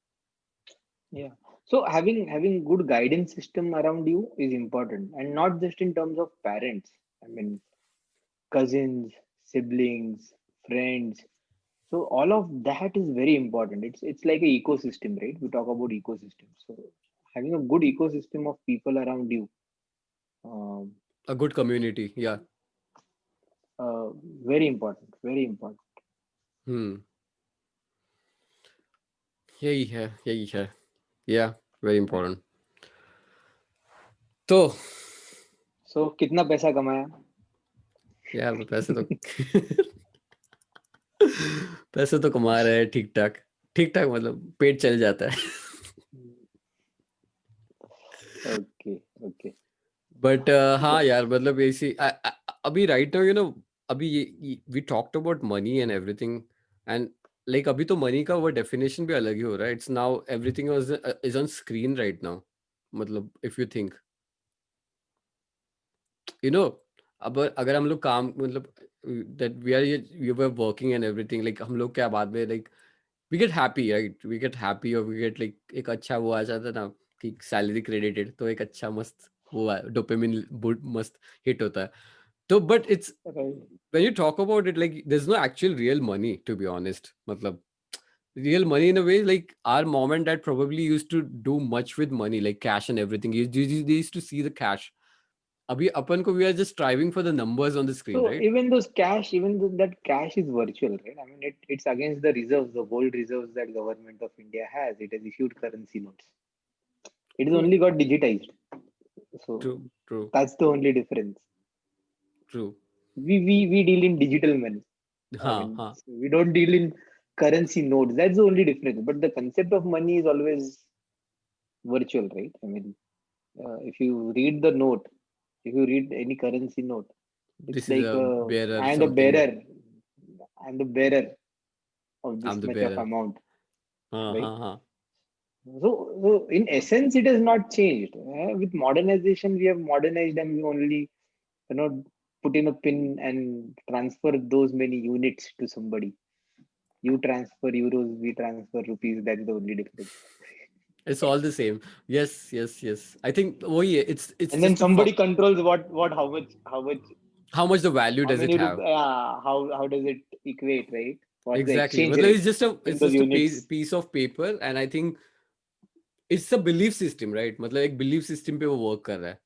Yeah. So having good guidance system around you is important, and not just in terms of parents. I mean, cousins, siblings, friends. So all of that is very important. It's like a ecosystem, right? We talk about ecosystem. So having a good ecosystem of people around you, um, A good community. Yeah. uh, very important. Very important. Hmm. यही है, यही है. Yeah, very important. तो So कितना पैसा कमाया? यार पैसे तो पैसे तो कमा रहे हैं ठीक ठाक. ठीक ठाक मतलब पेट चल जाता है. Okay, okay. बट हाँ यार, मतलब ऐसी अभी राइट नाउ, अभी ये we talked about money and everything. And like अभी तो मनी का वो डेफिनेशन भी अलग ही हो रहा है. It's now everything is on screen right now. मतलब if you think, you know अब अगर हम लोग काम मतलब that we are you were working and everything, like हम लोग क्या बाद में like we get happy, right? We get happy और वी गेट लाइक एक अच्छा वो आ जाता है ना कि सैलरी क्रेडिटेड, तो एक अच्छा मस्त वो डोपामिन मस्त हिट होता है. तो but it's Right. when you talk about it, like there's no actual real money, to be honest. Matlab, real money in a way, like our mom and dad probably used to do much with money, like cash and everything. They used to see the cash. Abhi apan ko, we are just striving for the numbers on the screen, So right? even though that cash is virtual, right? I mean, it's against the reserves, the gold reserves that government of India has. It has issued currency notes. It has True, only got digitized. So true, true, that's the only difference. true. We deal in digital money. I Ha, mean, ha. we don't deal in currency notes. That's the only difference. But the concept of money is always virtual, right? I mean, if you read the note, if you read any currency note, it's This is like a bearer I'm the something. bearer. I'm the bearer of I'm this the much of bearer. amount, Ha, right? ha, ha. So in essence, it has not changed. With modernization, we have modernized and we only, put in a pin and transfer those many units to somebody. You transfer euros, we transfer rupees. That's the only difference. It's all the same. Yes, yes, yes. I think, oh yeah, it's And then just a somebody controls what, how much the value how does it many have? rupees, how does it equate, right? What's the Exactly. exchange Matlab, rate it's in those just a units? piece of paper, and I think it's a belief system, right? मतलब एक belief system पे वो work कर रहा है.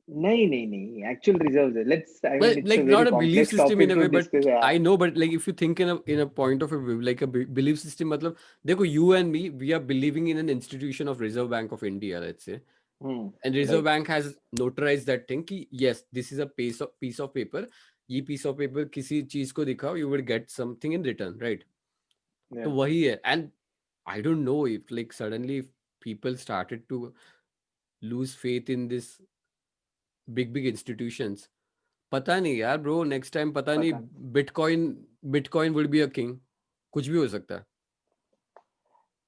नहीं. Actual reserves. I Well, mean, it's a like very not a belief complex system in topic a to way, but discuss. Yeah. I know, but like if you think in a point of a view, like a belief system, मतलब देखो, you and me, we are believing in an institution of Reserve Bank of India, let's say, and Reserve Right. Bank has notarized that thing कि yes, this is a piece of paper. ये piece of paper किसी चीज को दिखाओ, you will get something in return, right? तो Yeah. वही है. And I don't know if like suddenly if people started to lose faith in this big institutions, पता नहीं यार ब्रो, नेक्स्ट टाइम पता नहीं पता नहीं। Bitcoin bitcoin would be a king, कुछ भी हो सकता है.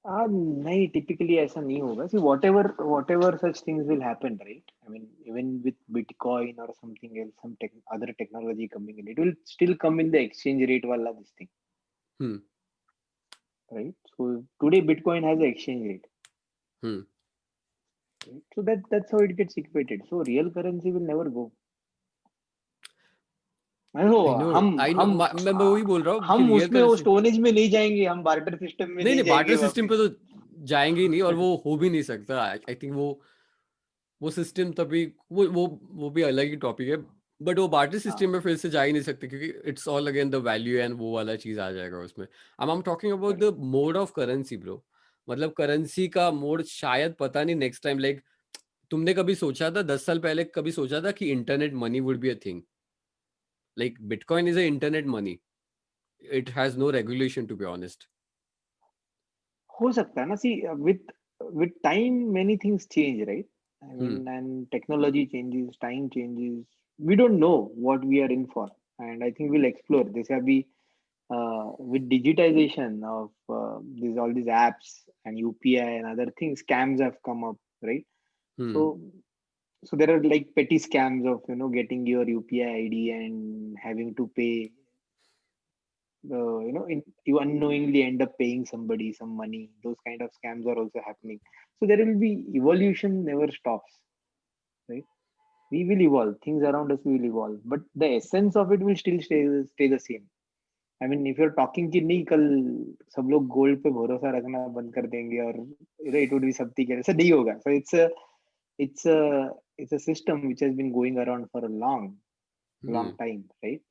नहीं, typically ऐसा नहीं होगा. See, whatever such things will happen, right? I mean, even with Bitcoin or something else, some other technology coming in, it will still come in the exchange rate wala this thing, hmm. right? So today Bitcoin has an exchange rate, hmm. right? So that's how it gets equated. So real currency will never go. नहीं हो. I know, हम I know, हम मैं वही बोल रहा हूँ कि हम रियल उसमें वो करेंसी. स्टोन एज में नहीं जाएंगे, हम बार्टर सिस्टम में नहीं नहीं नहीं, बार्टर जाएंगे सिस्टम पे वापस. तो जाएंगे ही नहीं, और वो हो भी नहीं सकता. आई थिंक वो सिस्टम तभी वो भी अलग ही टॉपिक है. बट वो बार्टर सिस्टम हाँ, में फिर से जा ही नहीं सकते, क्योंकि it's all again the value and वो वाला चीज आ जाएगा उसमें. आई am talking about the correct. Mode of currency bro. मतलब करेंसी का मोड शायद पता नहीं नेक्स्ट टाइम, लाइक तुमने कभी सोचा था 10 साल पहले, कभी सोचा था कि internet money would be a thing? Like bitcoin is a internet money, it has no regulation to be honest. हो सकता है ना. सी, with time many things change, right? I mean, hmm. and technology changes, time changes. We don't know what we are in for, and I think we'll explore this. Abhi, with digitization of these all these apps and UPI and other things, scams have come up, right? Hmm. So there are like petty scams of getting your UPI ID and having to pay. You unknowingly end up paying somebody some money. Those kind of scams are also happening. So there will be evolution, never stops, right? We will evolve. Things around us will evolve, but the essence of it will still stay the same. I mean, if you're talking कि नहीं कल सब लोग gold पे भरोसा रखना बंद कर देंगे और it would be something else, ऐसा नहीं होगा. So it's a it's a system which has been going around for a long hmm. time, right?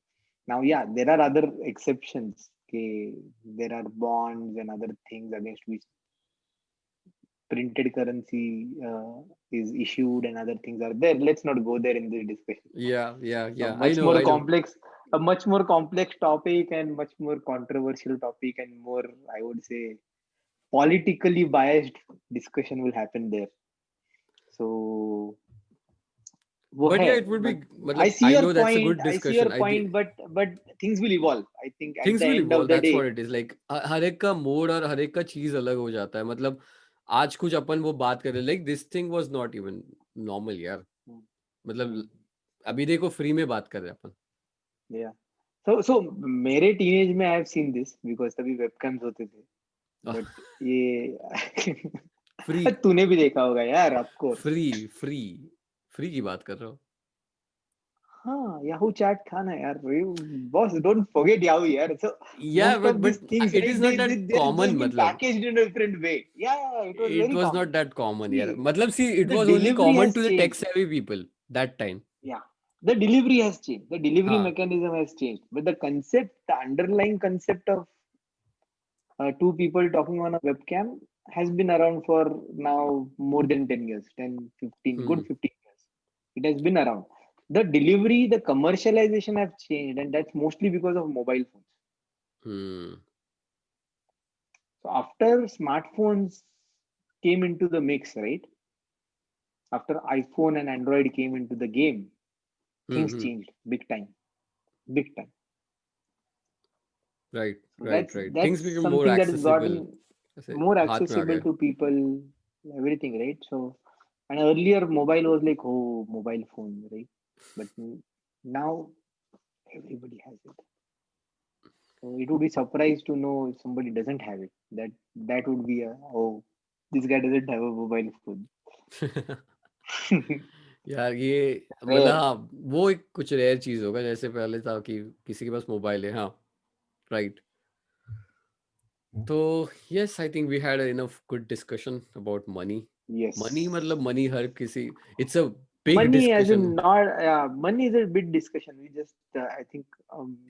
Now, yeah, there are other exceptions. Okay, there are bonds and other things against which printed currency is issued and other things are there. Let's not go there in this discussion. A Yeah, much more I know. complex, a much more complex topic and much more controversial topic and more, I would say, politically biased discussion will happen there. So, वो But है, yeah, it would be, but मतलब I know that's a good I see your discussion. point, but things will evolve. I think at things the will end of evolve, the that's day, what it is like. हर एक का mode और हर एक का चीज अलग हो जाता है. मतलब आज कुछ अपन वो बात कर रहे, like this thing was not even normal यार. hmm, मतलब hmm, अभी देखो फ्री में बात कर रहे हैं अपन. yeah. So मेरे टीनेज में आई हैव सीन दिस बिकॉज तभी वेबकैम्स होते थे. बट ये फ्री तूने भी देखा होगा यार, of course. Free free free की बात कर रहा हूँ. हाँ, याहू चैट था ना यार. बॉस, डोंट फॉरगेट याहू यार. So या most of these but things, it is right, not that they've common. just been मतलब packaged in a different way. Yeah, it was it very was not common. That common See, यार. मतलब see it the was only delivery common has to the tech changed. Savvy people that time. Yeah, the delivery has changed. The delivery हाँ. mechanism has changed. But the concept, the underlying concept of two people talking on a webcam has been around for now more than 10 years, 10, 15, good hmm. 15 years. It has been around. The delivery, the commercialization have changed, and that's mostly because of mobile phones. Hmm. So after smartphones came into the mix, right? After iPhone and Android came into the game, things hmm. changed big time, big time. Right So right right, things that's become more something that has accessible. gotten ऐसे more हाथ में आ accessible गया. to people, everything, right? So, and earlier mobile was like, oh, mobile phone, right? But now everybody has it. So it would be surprised to know if somebody doesn't have it. That would be a, oh, this guy doesn't have a mobile phone. यार ये मतलब Rare. हाँ, वो एक कुछ rare चीज होगा, जैसे पहले था कि किसी के पास मोबाइल है. हाँ. राइट. तो yes, I think we had enough good discussion about money. Money Yes. मतलब मनी हर किसी, it's a big Money as discussion. in not, money is a big discussion. We just, I think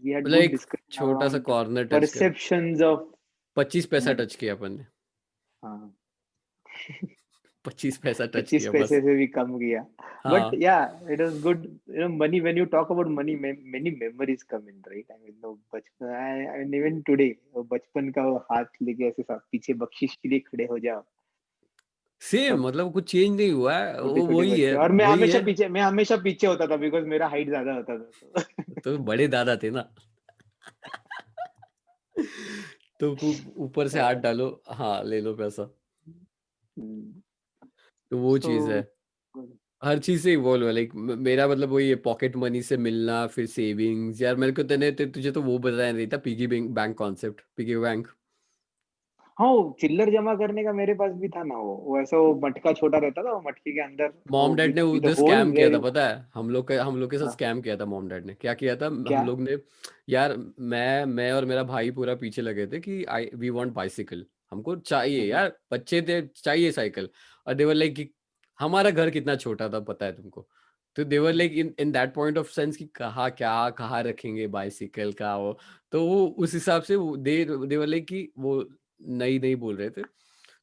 we had मतलब good एक discussion छोटा सा around corner touch कर, perceptions of 25 पैसा money. Touch किया अपन ने. हाँ. 25 पैसा टच 25 किया पैसे बस. से भी कम गया. But हाँ. yeah, it was good. Money, when you talk about money, many memories come in, right? I mean, no, बचपन, I mean, even today, वो बचपन का वो हाथ लेके ऐसे सब पीछे बख्शिश के लिए खड़े हो जाओ. सेम, सब मतलब कुछ चेंज नहीं हुआ है, छोटे वो छोटे वही बच्चे, है और वही है। मैं हमेशा पीछे होता था बिकॉज मेरा हाइट ज्यादा होता था तो तो बड़े दादा थे ना। तो ऊपर से हाथ डालो, हाँ ले लो पैसा। तो वो सो चीज है, हर चीज से इवॉल्व है। लाइक मेरा मतलब वही है, पॉकेट मनी से मिलना, फिर सेविंग्स। यार मेरे को तुझे तो वो बताया नहीं था, piggy bank bank concept, piggy bank. हाँ, वो चिल्लर जमा करने का मेरे पास भी था ना, वो ऐसा वो मटका छोटा रहता था, वो मटके के अंदर वो मॉम डैड ने विद उधर होल स्कैम किया वेयर। था, पता है? हम लोग के साथ स्कैम किया था। मॉम डैड ने क्या किया था, क्या? हम लोग ने, यार मैं और मेरा भाई पूरा पीछे लगे थे कि आई वी वांट बाइसिकल, हमको चाहिए हम्म, यार, बच्चे थे, चाहिए साइकिल। और देवर लाइक कि हमारा घर कितना छोटा था पता है तुमको। तो देवर like in in that point of sense कि कहाँ रखेंगे बाइसिकल का वो। तो वो उस हिसाब से देवर लाइक कि वो नहीं नहीं बोल रहे थे।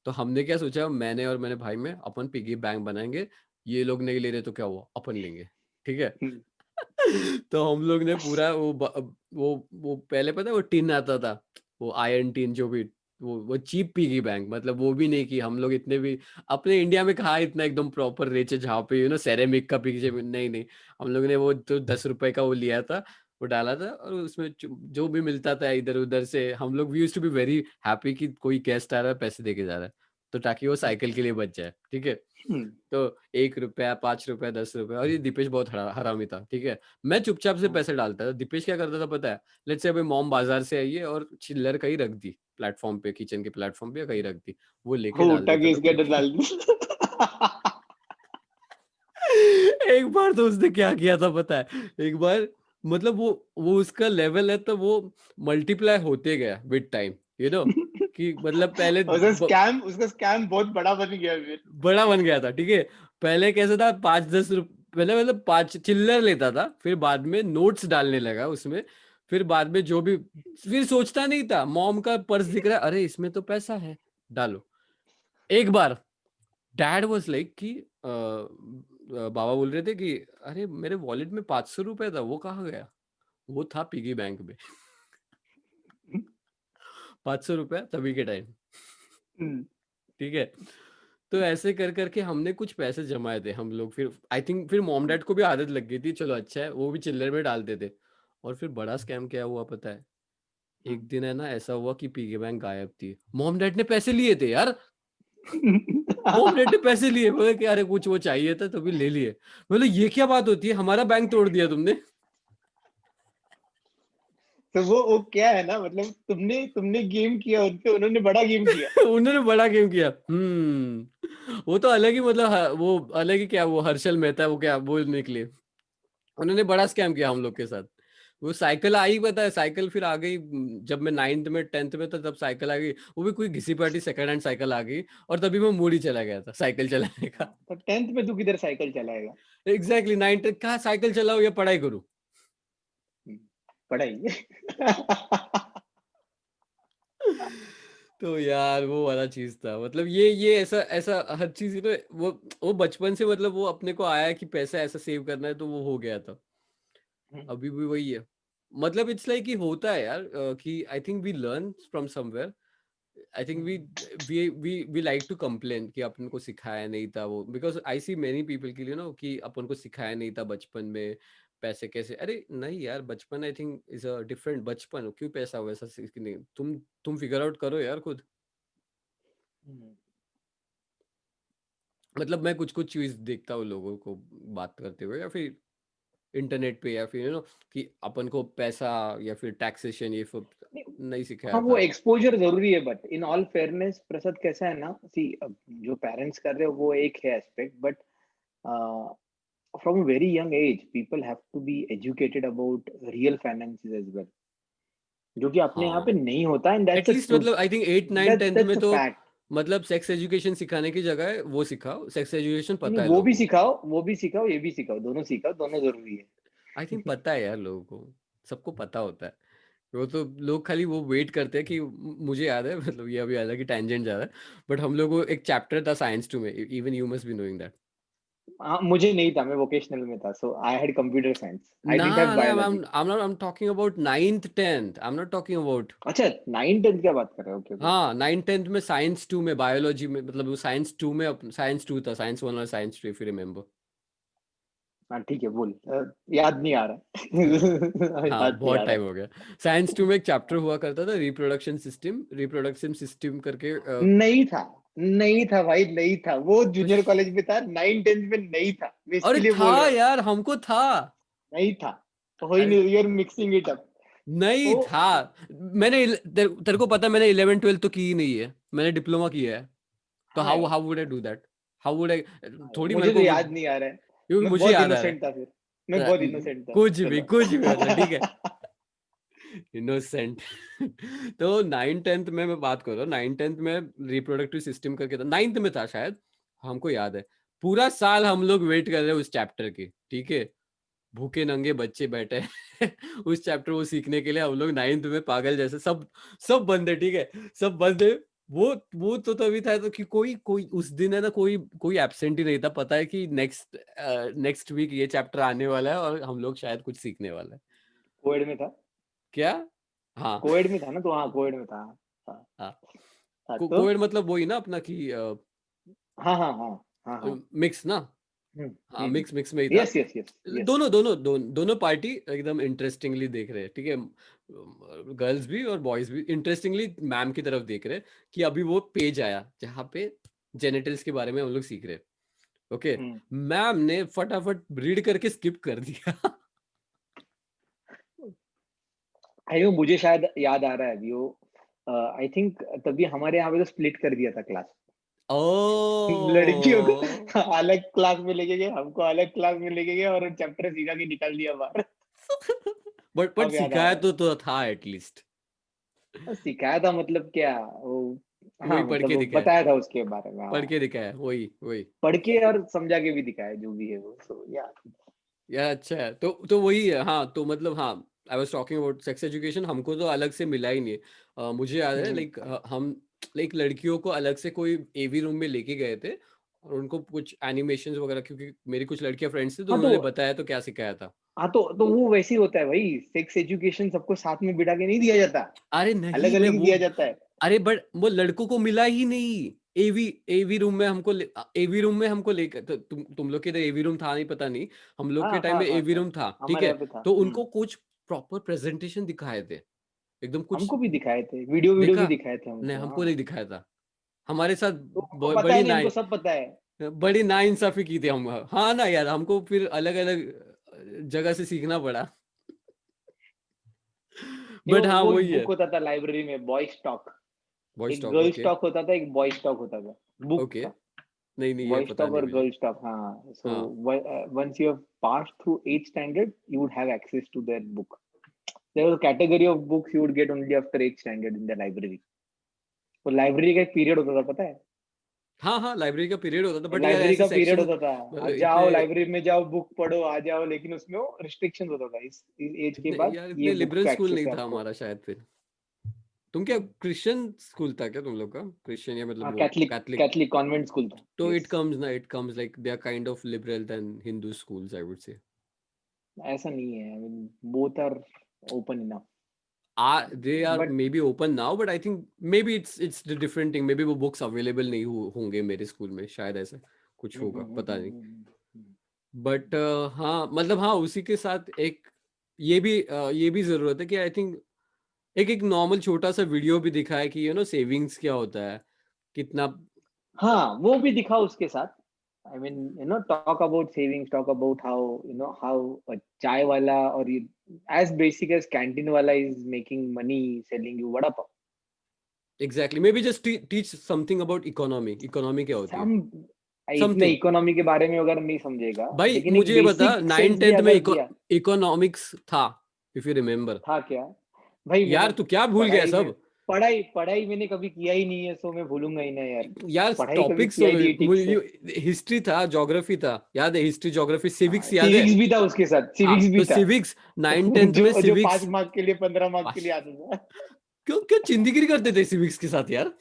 तो हमने क्या सोचा, मैंने और मेरे भाई में, अपन पिगी बैंक बनाएंगे। ये लोग नहीं ले रहे तो क्या हुआ, अपन लेंगे, ठीक है। हम्म, तो हम लोग ने पूरा वो पहले पता है वो टिन आता था, वो आयरन टिन जो भी, वो चीप पिगी बैंक, मतलब वो भी नहीं कि हम लोग इतने भी अपने इंडिया में कहा इतना एकदम प्रॉपर रेच है जहाँ पे सेरेमिक का पिगी, नहीं नहीं। हम लोग ने वो तो 10 रुपए का वो लिया था, वो डाला था, और उसमें जो भी मिलता था इधर उधर से, हम लोग we used to be very happy कि कोई गेस्ट आ रहा है पैसे दे के जा रहा है, तो ताकि वो साइकिल के लिए बच जाए, ठीक है। हम्म, तो 1 रुपया, 5 रुपया, 10 रुपया, और ये दीपेश बहुत हरामी था, ठीक है। मैं चुपचाप से पैसे डालता था, दीपेश क्या करता था पता है? लेट्स से अभी मॉम बाजार से आई है और चिल्लर कहीं रख दी प्लेटफॉर्म पे, किचन के प्लेटफॉर्म पे या कहीं रख दी, वो लेके वो डाल उठा देता के था इसके अंदर पिग्गी। डाल दी। एक बार तो उसने क्या किया था पता है? एक बार, मतलब वो उसका लेवल है तो वो मल्टीप्लाई होते गया विद टाइम, कि मतलब पहले उसका स्कैम बहुत बड़ा बन गया फिर। बड़ा बन गया था, ठीक है। पहले कैसे था, 5-10 रुपए पहले, मतलब 5 चिल्लर लेता था, फिर बाद में नोट्स डालने लगा उसमें। फिर बाद में जो भी, फिर सोचता नहीं था, मॉम का पर्स दिख रहा है, अरे इसमें तो पैसा है, डालो। एक बार डैड वाज लाइक कि बाबा बोल रहे थे कि अरे मेरे वॉलेट में 500 रुपए था, वो कहाँ गया? वो था पिगी बैंक में। 500 रुपया तभी के टाइम, हम्म, ठीक है। तो ऐसे कर करके हमने कुछ पैसे जमाए थे हम लोग, फिर आई थिंक फिर मॉम डैड को भी आदत लग गई थी, चलो अच्छा है, वो भी चिल्लर में डालते थे। और फिर बड़ा स्कैम क्या हुआ पता है? एक दिन है ना, ऐसा हुआ कि पिगी बैंक गायब थी, मॉम डैड ने पैसे लिए थे यार। मॉम डैड ने पैसे लिए, बोले कि अरे कुछ वो चाहिए था तो भी ले लिए। बोले ये क्या बात होती है, हमारा बैंक तोड़ दिया तुमने। तो वो क्या है ना, मतलब तुमने तुमने गेम किया उनपे, उन्होंने बड़ा गेम किया। उन्होंने बड़ा गेम किया। वो तो अलग ही, मतलब वो अलग ही, क्या वो हर्षल मेहता, वो क्या बोलने के लिए, उन्होंने बड़ा स्कैम किया हम लोग के साथ। वो साइकिल आई, पता है? साइकिल फिर आ गई, जब मैं 9th में 10th में था तब साइकिल आ गई, वो भी कोई घिसी पाटी सेकंड हैंड साइकिल आ गई। और तभी मैं मूड ही चला गया था साइकिल चलाने का। हाँ, तो 10th में तू किधर साइकिल चलाएगा? एग्जैक्टली, 9th कहा साइकिल चलाओ या पढ़ाई करूँ। हम्म, पढ़ाई। तो यार वो वाला चीज था, मतलब ये ऐसा ऐसा हर चीज, वो बचपन से, मतलब वो अपने को आया कि पैसा ऐसा सेव करना है, तो वो हो गया था। अभी भी वही है, मतलब इट्स लाइक कि होता है यार, कि I think we learn from somewhere. I think we like to complain कि अपन को सिखाया नहीं था वो, because I see many people के लिए ना कि अपन को सिखाया नहीं था बचपन में पैसे कैसे। अरे नहीं यार, बचपन I think is a different बचपन, क्यों पैसा वैसा सीखने, तुम फिगर आउट करो यार खुद। मतलब मैं कुछ कुछ चीज देखता हूँ लोगों को बात करते हुए, या फिर इंटरनेट पे, या फिर कि अपन को पैसा या फिर टैक्सेशन ये सब नहीं हाँ, सिखाया वो था। एक्सपोजर जरूरी है, बट इन ऑल फेयरनेस प्रसाद कैसा है ना, सी जो पेरेंट्स कर रहे हो वो एक है aspect, but from very young age people have to be educated about real finances as well, जो कि अपने यहाँ पे हाँ, नहीं होता, and that's a at least truth, मतलब आई थिंक 8 9 10th में दैट्स अ तो, फैक्ट। मतलब सेक्स एजुकेशन सिखाने की जगह वो सिखाओ, सेक्स एजुकेशन नहीं, पता है लोगों को। वो भी सिखाओ, ये भी सिखाओ, दोनों जरूरी आई थिंक है। पता है यार लोगों को, सबको पता होता है। वो तो लोग खाली वो वेट करते हैं कि मुझे याद है, मतलब ये अभी अलग ही टैंजेंट जा रहा है, बट हम लोग को एक चैप्टर था साइंस 2 में, even you must be knowing that, हाँ, मुझे नहीं था, मैं वोकेशनल में था, so I had computer science. I didn't have Nah, nah, biology. I'm talking about 9th 10th. I'm not talking about अच्छा, 9th 10th क्या बात कर रहे हो? Okay okay. हाँ 9th 10th में साइंस 2 में बायोलॉजी में मतलब वो साइंस 2 में साइंस 2 था साइंस 1 और साइंस 2 इफ यू रिमेम्बर। हाँ ठीक है, बोल। याद नहीं आ रहा। हाँ याद नहीं बहुत आ टाइम रहा। हो गया। साइंस 2 में एक चैप्टर हुआ करता था रिप्रोडक्शन सिस्टम करके नहीं था, नहीं था भाई, नहीं था, वो जूनियर कॉलेज में था, 9th 10th में नहीं था, मैं इसके अरे लिए था बोल रहा हूँ। यार हमको था। नहीं था, तो हो ही अरे नहीं, you are mixing it up. नहीं तो था। तेरे को पता है मैंने 11 12 तो की ही नहीं है, मैंने डिप्लोमा किया है। तो हाँ हाउ यार, how would I do that? How would I? हाँ यार, थोड़ी मेरे मुझे तो को याद नहीं आ रहा है। क्योंकि मैं मुझे बहुत याद आ रहा इनोसेंट था फिर, मैं है बहुत इनोसेंट था। कुछ भी मतलब ठीक है। चलो। इनोसेंट। तो 9th 10th में मैं बात कर रहा हूँ 9th 10th में रिप्रोडक्टिव सिस्टम करके था 9th में था शायद। हमको याद है पूरा साल हम लोग वेट कर रहे हैं उस चैप्टर की, ठीक है। भूखे नंगे बच्चे बैठे हैं उस चैप्टर को सीखने के लिए। हम लोग 9th में पागल जैसे सब सब बंद है, ठीक है। सब बंद है। वो तो तभी था तो कि कोई कोई उस दिन है ना कोई कोई एब्सेंट ही नहीं था। पता है कि नेक्स्ट वीक ये चैप्टर आने वाला है और हम लोग शायद कुछ सीखने वाला है। कोएड में था, क्या? हाँ कोएड में था ना, तो हाँ कोएड में था। हाँ हाँ। हाँ। तो कोविड मतलब वही ना अपना कि हाँ हाँ हाँ हाँ हाँ। मिक्स ना। हाँ मिक्स मिक्स में ही था। Yes yes yes yes. दोनों पार्टी एकदम इंटरेस्टिंगली देख रहे हैं, ठीक है। गर्ल्स भी और बॉयज भी इंटरेस्टिंगली मैम की तरफ देख रहे हैं कि अभी वो पेज आया जहाँ पे जेनिटल्स के बारे में हम लोग सीख रहे हैं। ओके। मैम ने फटाफट रीड करके स्किप कर दिया। आई नो, मुझे शायद याद आ रहा है अभी वो। आई थिंक तभी हमारे यहाँ पे तो स्प्लिट कर दिया था क्लास। लड़कियों ओ को अलग क्लास में लेके गए, हमको अलग क्लास में लेके गए और चैप्टर सीखा के निकाल दिया बाहर। बट अब याद आ सिखाया रहा तो था एटलीस्ट। है, सिखाया था मतलब क्या वो। हाँ वही पढ़ मतलब के वो दिखाया। बताया था उसके बारे में, पढ़ हाँ। के दिखाया वही वही। पढ़ के और समझा के भी दिखाया, जो भी है वो, सो या। यार अच्छा है तो वही है। हाँ तो मतलब हाँ I was talking about sex education. हमको तो अलग से मिला ही नहीं। मुझे याद है हम्म। लाइक हम लाइक लड़कियों को अलग से कोई एवी रूम में लेके गए थे और उनको कुछ एनिमेशंस वगैरह क्योंकि मेरी कुछ लड़कियां फ्रेंड्स थी तो हाँ तो उन्होंने बताया तो क्या सिखाया था। हाँ तो वो वैसे ही होता है भाई, सेक्स एजुकेशन सबको साथ में बिठा के नहीं दिया जाता, अरे अलग नहीं मैं अलग ही वो दिया जाता है। अरे बट वो लड़कों को मिला ही नहीं। एवी एवी रूम में हमको एवी रूम में हमको लेकर तो तुम लोग के इधर एवी रूम था नहीं पता नहीं। हम लोग हाँ के टाइम हाँ में हाँ एवी था, रूम था, ठीक हमारे है। यहाँ पे था। तो उनको कुछ प्रॉपर प्रेजेंटेशन दिखाए थे एकदम कुछ। हमको भी दिखाए थे, वीडियो वीडियो भी देखा? दिखाए थे नहीं हमको, हमको हाँ। नहीं दिखाया था। हमारे साथ तो उनको पता है ना, इनको सब पता है। बड़ी नाइंसाफी की थी हम। हाँ ना यार हमको फिर अलग अलग जगह से सीखना पड़ा। नहीं, बट हाँ वो एक वही है। बुक होता था लाइब्रेरी में, बॉय स्टॉक। वॉइस एक टॉक गर्ल ओके। स्टॉक होता था, एक बॉय स्टॉक होता था, बुक ओके। था। नहीं नहीं ये बॉय पता स्टॉक नहीं और मुझे। गर्ल स्टॉक, हाँ। सो हाँ once you have passed through 8th standard, you would have access to that book. There was a category of books you would get only after 8th standard in the library. तो library का एक period होता था, पता है? हाँ हाँ library का पीरियड होता था बट यार लाइब्रेरी ऐसे का पीरियड सेक्शन होता था, आ इतने जाओ लाइब्रेरी में जाओ, बुक पढ़ो, आ जाओ, लेकिन उसमें वो रिस्ट्रिक्शन होता था, इस एज के इतने बाद यार ये इतने बुक लिबरल का स्कूल एक्सेस नहीं है था आपको। हमारा शायद फिर। तुम क्या क्रिश्चियन स्कूल था क्या तुम लोग का? क्रिश्चियन या मतलब हाँ, वो Catholic Catholic? Catholic convent school था, तो yes. It comes like they are kind of liberal then Hindu schools I would say. ऐसा नहीं है, I mean both are open enough, They are but maybe open now but I think maybe it's the different thing, maybe वो books available नहीं होंगे मेरे school में शायद ऐसा कुछ होगा पता नहीं। बट हाँ मतलब हाँ उसी के साथ एक ये भी जरूरत है कि आई थिंक एक एक नॉर्मल छोटा सा वीडियो भी दिखाए कि सेविंग्स क्या होता है कितना। हाँ, वो भी दिखा उसके साथ। I mean, talk about savings, talk about how, how चाय वाला और एज बेसिक एज कैंटीन वाला is making money selling you vada pav. Exactly may be just teach something about economy. Economy क्या होती है? हम इतने समथिंग। इकोनॉमी के बारे में अगर नहीं समझेगा, भाई लेकिन एक मुझे ये बता बेसिक नाइन सेंस भी टेंथ में अगर दिया। इकोनॉमिक्स था इफ यू रिमेम्बर। था क्या? भाई मैंने यार तू क्या भूल गया पढ़ाई में, सब? पढ़ाई पढ़ाई मैंने कभी किया ही नहीं है, सो मैं भूलूंगा ही ना यार। यार पढ़ाई कभी टॉपिक्स किया ही नहीं ठीक से। हिस्ट्री था ज्योग्राफी था याद है? हिस्ट्री ज्योग्राफी सिविक्स याद है? सिविक्स भी था उसके साथ, हाँ सिविक्स भी तो था। सिविक्स 9th 10th में जो 5 सिविक्स। मार्क के लिए, 15 मार्क के लिए आता था। क्यों क्यों चिंदीगिरी करते थे सिविक्स के साथ यार?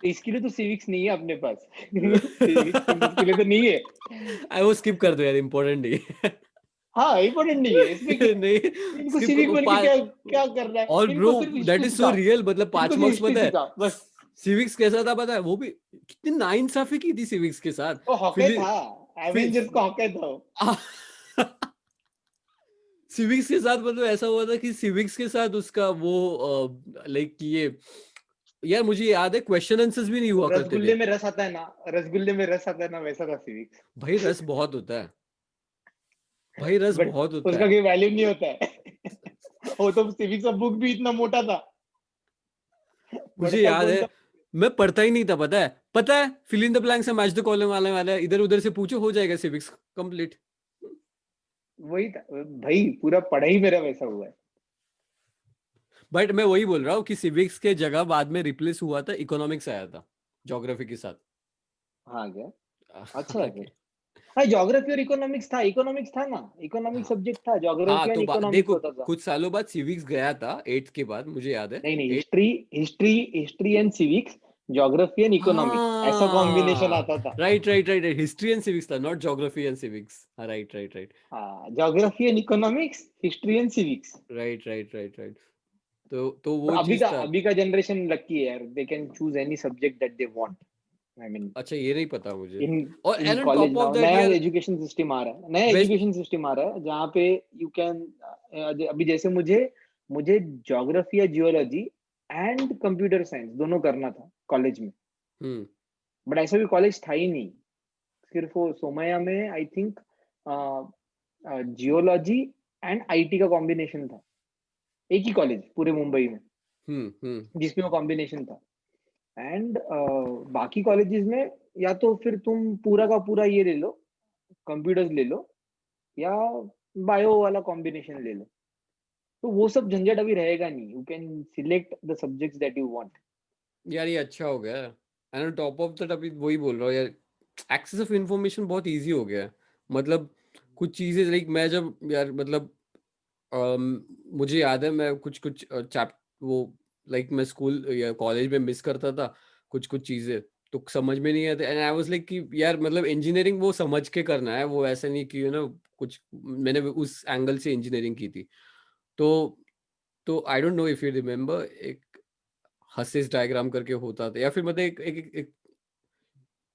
इसके लिए तो सिविक्स नहीं है अपने पास। सिविक्स के लिए तो नहीं है। वो स्किप कर दो यार, इम्पोर्टेंट नहीं है। हाँ, इम्पोर्टेंट नहीं है इसमें क्या। नहीं, इनको स्किप सिविक बन के क्या क्या करना है, और ब्रो इनको सिर्फ दैट हिस्ट्री इज सो सिखा। रियल, मतलब इनको 5 सिर्फ मार्क्स हिस्ट्री पता है। सिखा बस। सिविक्स कैसा था पता है, वो भी कितनी नाइंसाफी की थी सिविक्स के साथ। वो हॉके फिर था, फिर एवेंजर्स का हॉके था वो। सिविक्स के साथ मतलब ऐसा हुआ था कि सिविक्स के साथ उसका वो लाइक ये, यार मुझे याद है क्वेश्चन आंसर्स भी नहीं वो हुआ करते थे। रसगुल्ले में रस आता है ना, रसगुल्ले में रस आता है ना, वैसा था सिविक्स। भाई रस बहुत होता है, भाई रस बट बहुत होता उसका है। कोई वैल्यू नहीं होता है। वो तो सिविक्स का बुक भी इतना मोटा था, मुझे पढ़ता याद कौन है, था। मैं पढ़ता ही नहीं था, पता है फिल इन द ब्लैंक से मैच द कॉलम वाले वाला इधर उधर से पूछो हो जाएगा सिविक्स कंप्लीट। वही था भाई, पूरा पढ़ाई मेरा वैसा हुआ है। बट मैं वही बोल रहा हूँ कि सिविक्स के जगह बाद में रिप्लेस हुआ था, इकोनॉमिक्स आया था ज्योग्राफी के साथ। हाँ क्या, अच्छा है आगे। फिर। हाँ, ज्योग्राफी और इकोनॉमिक्स था ना, इकोनॉमिक हाँ सब्जेक्ट था, हाँ, ज्योग्राफी एंड तो इकोनॉमिक्स देखो होता था। कुछ सालों बाद सिविक्स गया था 8th के बाद, मुझे याद है। नहीं नहीं, 8। History and civics, geography and economics, ऐसा कॉम्बिनेशन हाँ, आता था। Right right right right, history and civics था, नॉट ज्योग्राफी एंड सिविक्स। हाँ राइट राइट राइट हाँ, geography and economics, history and civics. Right right right right. तो पर वो चीज था। अभी का जनरेशन लकी है यार, they can choose any subject that they want. I mean, अच्छा ये नहीं पता मुझे। इन और in and on college top of now that नया यार, एजुकेशन सिस्टम आ रहा है, नया बेस्ट। एजुकेशन सिस्टम आ रहा है जहाँ पे यू कैन, अभी जैसे मुझे मुझे ज्योग्राफी या जियोलॉजी एंड कंप्यूटर साइंस दोनों करना था कॉलेज में। हम्म बट ऐसा भी कॉलेज था ही नहीं, सिर्फ वो सोमैया में I think geology and IT का कॉम्बिनेशन था, एक ही कॉलेज पूरे मुंबई में हम्म। जिसमें वो कॉम्बिनेशन था। एंड बाकी कॉलेजेस में या तो फिर तुम पूरा का पूरा ये ले लो, कंप्यूटर्स ले लो, या बायो वाला कॉम्बिनेशन ले लो। तो वो सब झंझट अभी रहेगा नहीं, you can select the subjects that you want. यार ये अच्छा हो गया। And on top of that अभी वही बोल रहा हूँ यार, एक्सेस ऑफ इंफॉर्मेशन बहुत इजी हो गया है। मतलब कुछ चीजें लाइक मैं जब यार मतलब मुझे याद है मैं कुछ कुछ चैप वो लाइक मैं स्कूल या कॉलेज में मिस करता था कुछ कुछ चीजें, तो समझ में नहीं आते। एंड आई वाज लाइक कि यार मतलब इंजीनियरिंग वो समझ के करना है, वो ऐसा नहीं कि कुछ मैंने उस एंगल से इंजीनियरिंग की थी। तो आई don't know if you remember, एक हसिस डायग्राम करके होता था, या फिर मतलब एक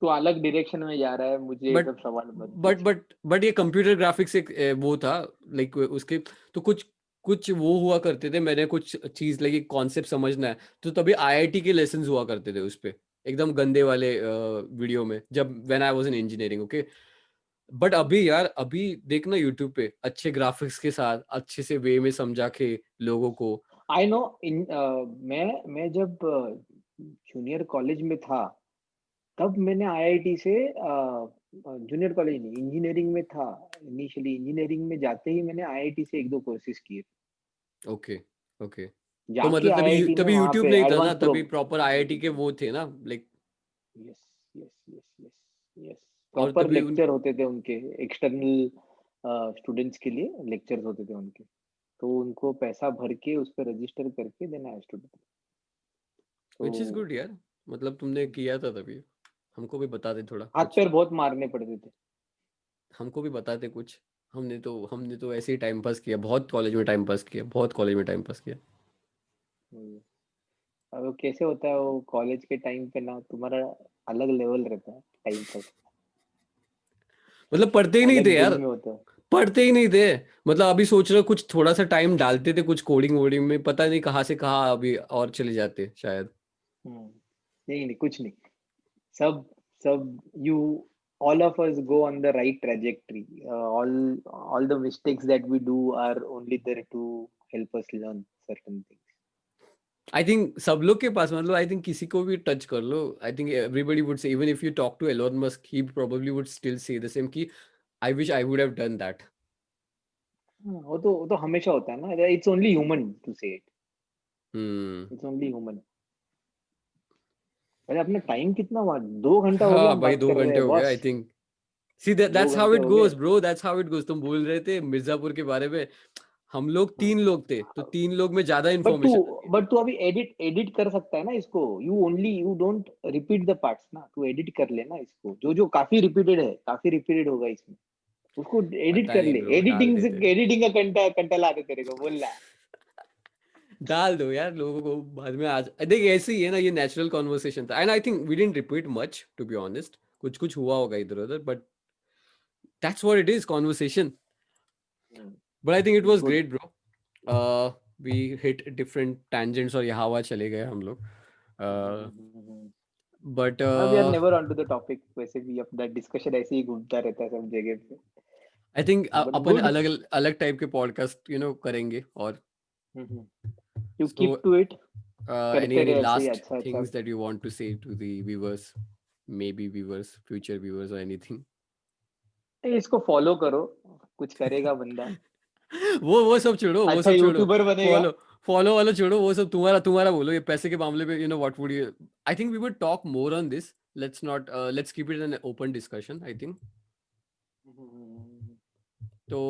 तो अलग डायरेक्शन में जा रहा है, मुझे ये बट सब सवाल मत बट पूछ। बट बट ये कंप्यूटर ग्राफिक्स एक वो था लाइक उसके, तो कुछ कुछ वो हुआ करते थे, मैंने कुछ चीज लगी कॉन्सेप्ट समझना है, तो तभी आईआईटी के लेसन्स हुआ करते थे उस पे, एकदम गंदे वाले वीडियो में, जब when I was in engineering, okay. But अभी यार अभी देखना यूट्यूब पे अच्छे ग्राफिक्स के साथ अच्छे से वे में समझा के लोगों को। आई नो, इन मैं जब जूनियर कॉलेज में था, तब मैंने आईआईटी से, जूनियर कॉलेज नहीं, इंजीनियरिंग में था। इनिशियली इंजीनियरिंग में जाते ही मैंने आईआईटी से एक दो कोर्सेज किए। Okay okay. तो जाके मतलब तभी आईआईटी में तभी वहां यूट्यूब पे नहीं था एडवांस ना, प्रो। तभी प्रॉपर आईआईटी के वो थे ना like. Yes yes yes yes yes, और प्रॉपर तभी उन लेक्चर होते थे उनके, एक्सटर्नल स्टूडेंट्स के लिए लेक्चर्स होते थे उनके। तो उनको पैसा भर के उस पर रजिस्टर करके देना है स्टूडेंट। तो विच इज गुड यार, मतलब तुमने किया था तभी, हमको भी बता दे थोड़ा हाथ कुछ, पैर बहुत मारने पड़ते थे। हमको भी बता दे कुछ। हमने तो ऐसे ही टाइम पास किया, बहुत कॉलेज में टाइम पास किया, बहुत कॉलेज में टाइम पास किया। हम्म, और वो कैसे होता है, वो कॉलेज के टाइम पे ना तुम्हारा अलग लेवल रहता है टाइम पर, मतलब पढ़ते ही नहीं थे अलग यार, दिन में होता है। पढ़ते ही नहीं थे। मतलब अभी सोच रहे हो कुछ थोड़ा सा टाइम डालते थे कुछ कोडिंग वोडिंग में, पता नहीं कहाँ से कहाँ अभी और चले जाते शायद। हम्म, नहीं नहीं, कुछ नहीं, सब सब you, all of us go on the right trajectory. All the mistakes that we do are only there to help us learn certain things. I think सब लोग के पास, मतलब आई थिंक किसी को भी टच कर लो, I think everybody would say, even if you talk to Elon Musk he probably would still say the same कि I wish I would have done that. हाँ, वो तो हमेशा होता है ना, it's only human to say it, hmm. It's only human. अरे अपना टाइम कितना हुआ, 2 घंटा हो गया हाँ हम भाई बात कर 2 घंटे रहे हैं हो गए आई बॉस। थिंक। सी दो दैट्स हाउ घंटे इट हो गए। Goes bro, that's how it goes. तुम बोल रहे थे मिर्जापुर के बारे में, हम लोग 3 लोग थे, तो 3 लोग में ज्यादा बट तू इन्फॉर्मेशन आती है। बट तू अभी एडिट एडिट कर सकता है ना इसको, you don't repeat the parts ना, तू एडिट कर लेना इसको, जो जो काफी रिपीटेड होगा इसमें, उसको एडिट पता कर नहीं ले, ब्रो, डाल देते। एडिटिंग का घंटा घंटा ला दे तेरे को, बोल रहा है। डाल दो यार लोगों को बाद में। आज देख ऐसे ही है ना, ये नेचुरल कॉन्वर्सेशन था and I think we didn't repeat much to be honest. कुछ कुछ हुआ होगा इधर उधर, but that's what it is, conversation. But I think it was good. Great bro. We hit different tangents और यहाँ वहाँ चले गए हम लोग। बट हाँ, we are never on to the topic, वैसे भी अपना डिस्कशन ऐसे ही घूमता रहता है सब जगह पे। आई थिंक बट अपन गुड। अलग अलग टाइप के पॉडकास्ट करेंगे। और you so keep to it, करते any रहे ऐसे ही, last अच्छा अच्छा। things that you want to say to the viewers, maybe viewers, future viewers, or anything? इसको फॉलो करो, कुछ करेगा बंदा, वो सब छोड़ो, वो अच्छा सब छोड़ो। यूट्यूबर बनेगा। फॉलो फॉलो वाला छोड़ो, वो सब तुम्हारा तुम्हारा बोलो। ये पैसे के मामले पे what would you, I think we would talk more on this. Let's not let's keep it an open discussion I think. तो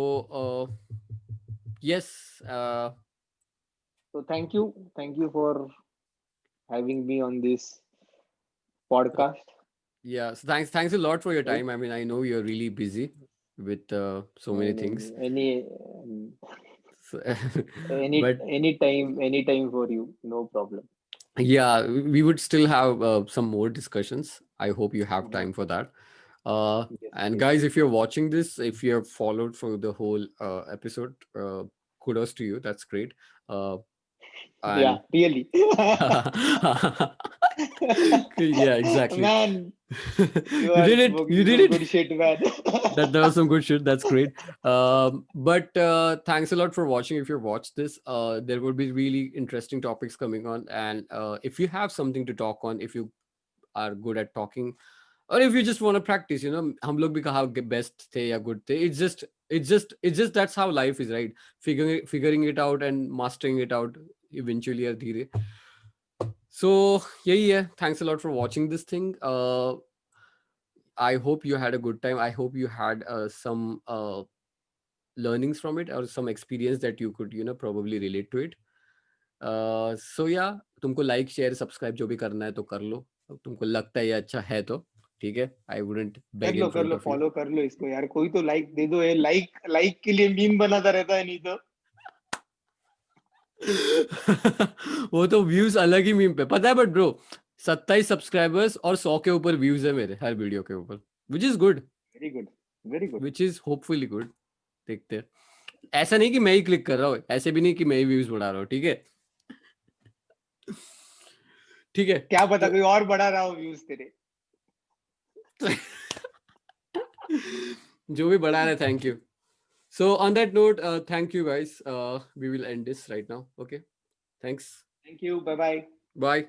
yes, So thank you for having me on this podcast. yeah, so thanks a lot for your Right? time. I mean, I know you're really busy with so No, many no, things. no. So, but Any time for you, no problem. yeah, we would still have some more discussions. I hope you have Mhm. time for that. Yes, And yes. guys, if you're watching this, if you're followed for the whole episode, kudos to you. That's great. Uh, Yeah, and really. yeah, exactly. Man, you You are did it. You smoking did some it. good shit, man. That was some good shit. That's great. But thanks a lot for watching. If you watched this, there will be really interesting topics coming on. And if you have something to talk on, if you are good at talking, or if you just want to practice, हम लोग भी कहा best थे या good थे. It's just that's how life is, right? Figuring it out and mastering it out eventually or धीरे. So yeah. Thanks a lot for watching this thing. I hope you had a good time. I hope you had some learnings from it or some experience that you could probably relate to it. So yeah, तुमको like share subscribe जो भी करना है तो कर लो। तुमको लगता है ये अच्छा है तो ठीक है। I wouldn't beg in कर front low, of you. Follow कर लो इसको यार, कोई तो लाइक दे दो, ये लाइक लाइक के लिए मीम बनाता रहता है, नहीं तो। वो तो व्यूज अलग ही मीम पे पता है, बट ब्रो 27 सब्सक्राइबर्स और 100 के ऊपर व्यूज है मेरे हर वीडियो के ऊपर, which is good, very good, very good. Which is hopefully good. देखते हैं। ऐसा नहीं कि मैं ही क्लिक कर रहा हूँ, ऐसे भी नहीं कि मैं ही व्यूज बढ़ा रहा हूँ, ठीक है। ठीक है क्या पता तो कोई और बढ़ा रहा हो व्यूज तेरे। जो भी बढ़ा रहा है, thank you. So on that note, thank you guys, we will end this right now, okay, thanks, thank you, bye bye. Bye.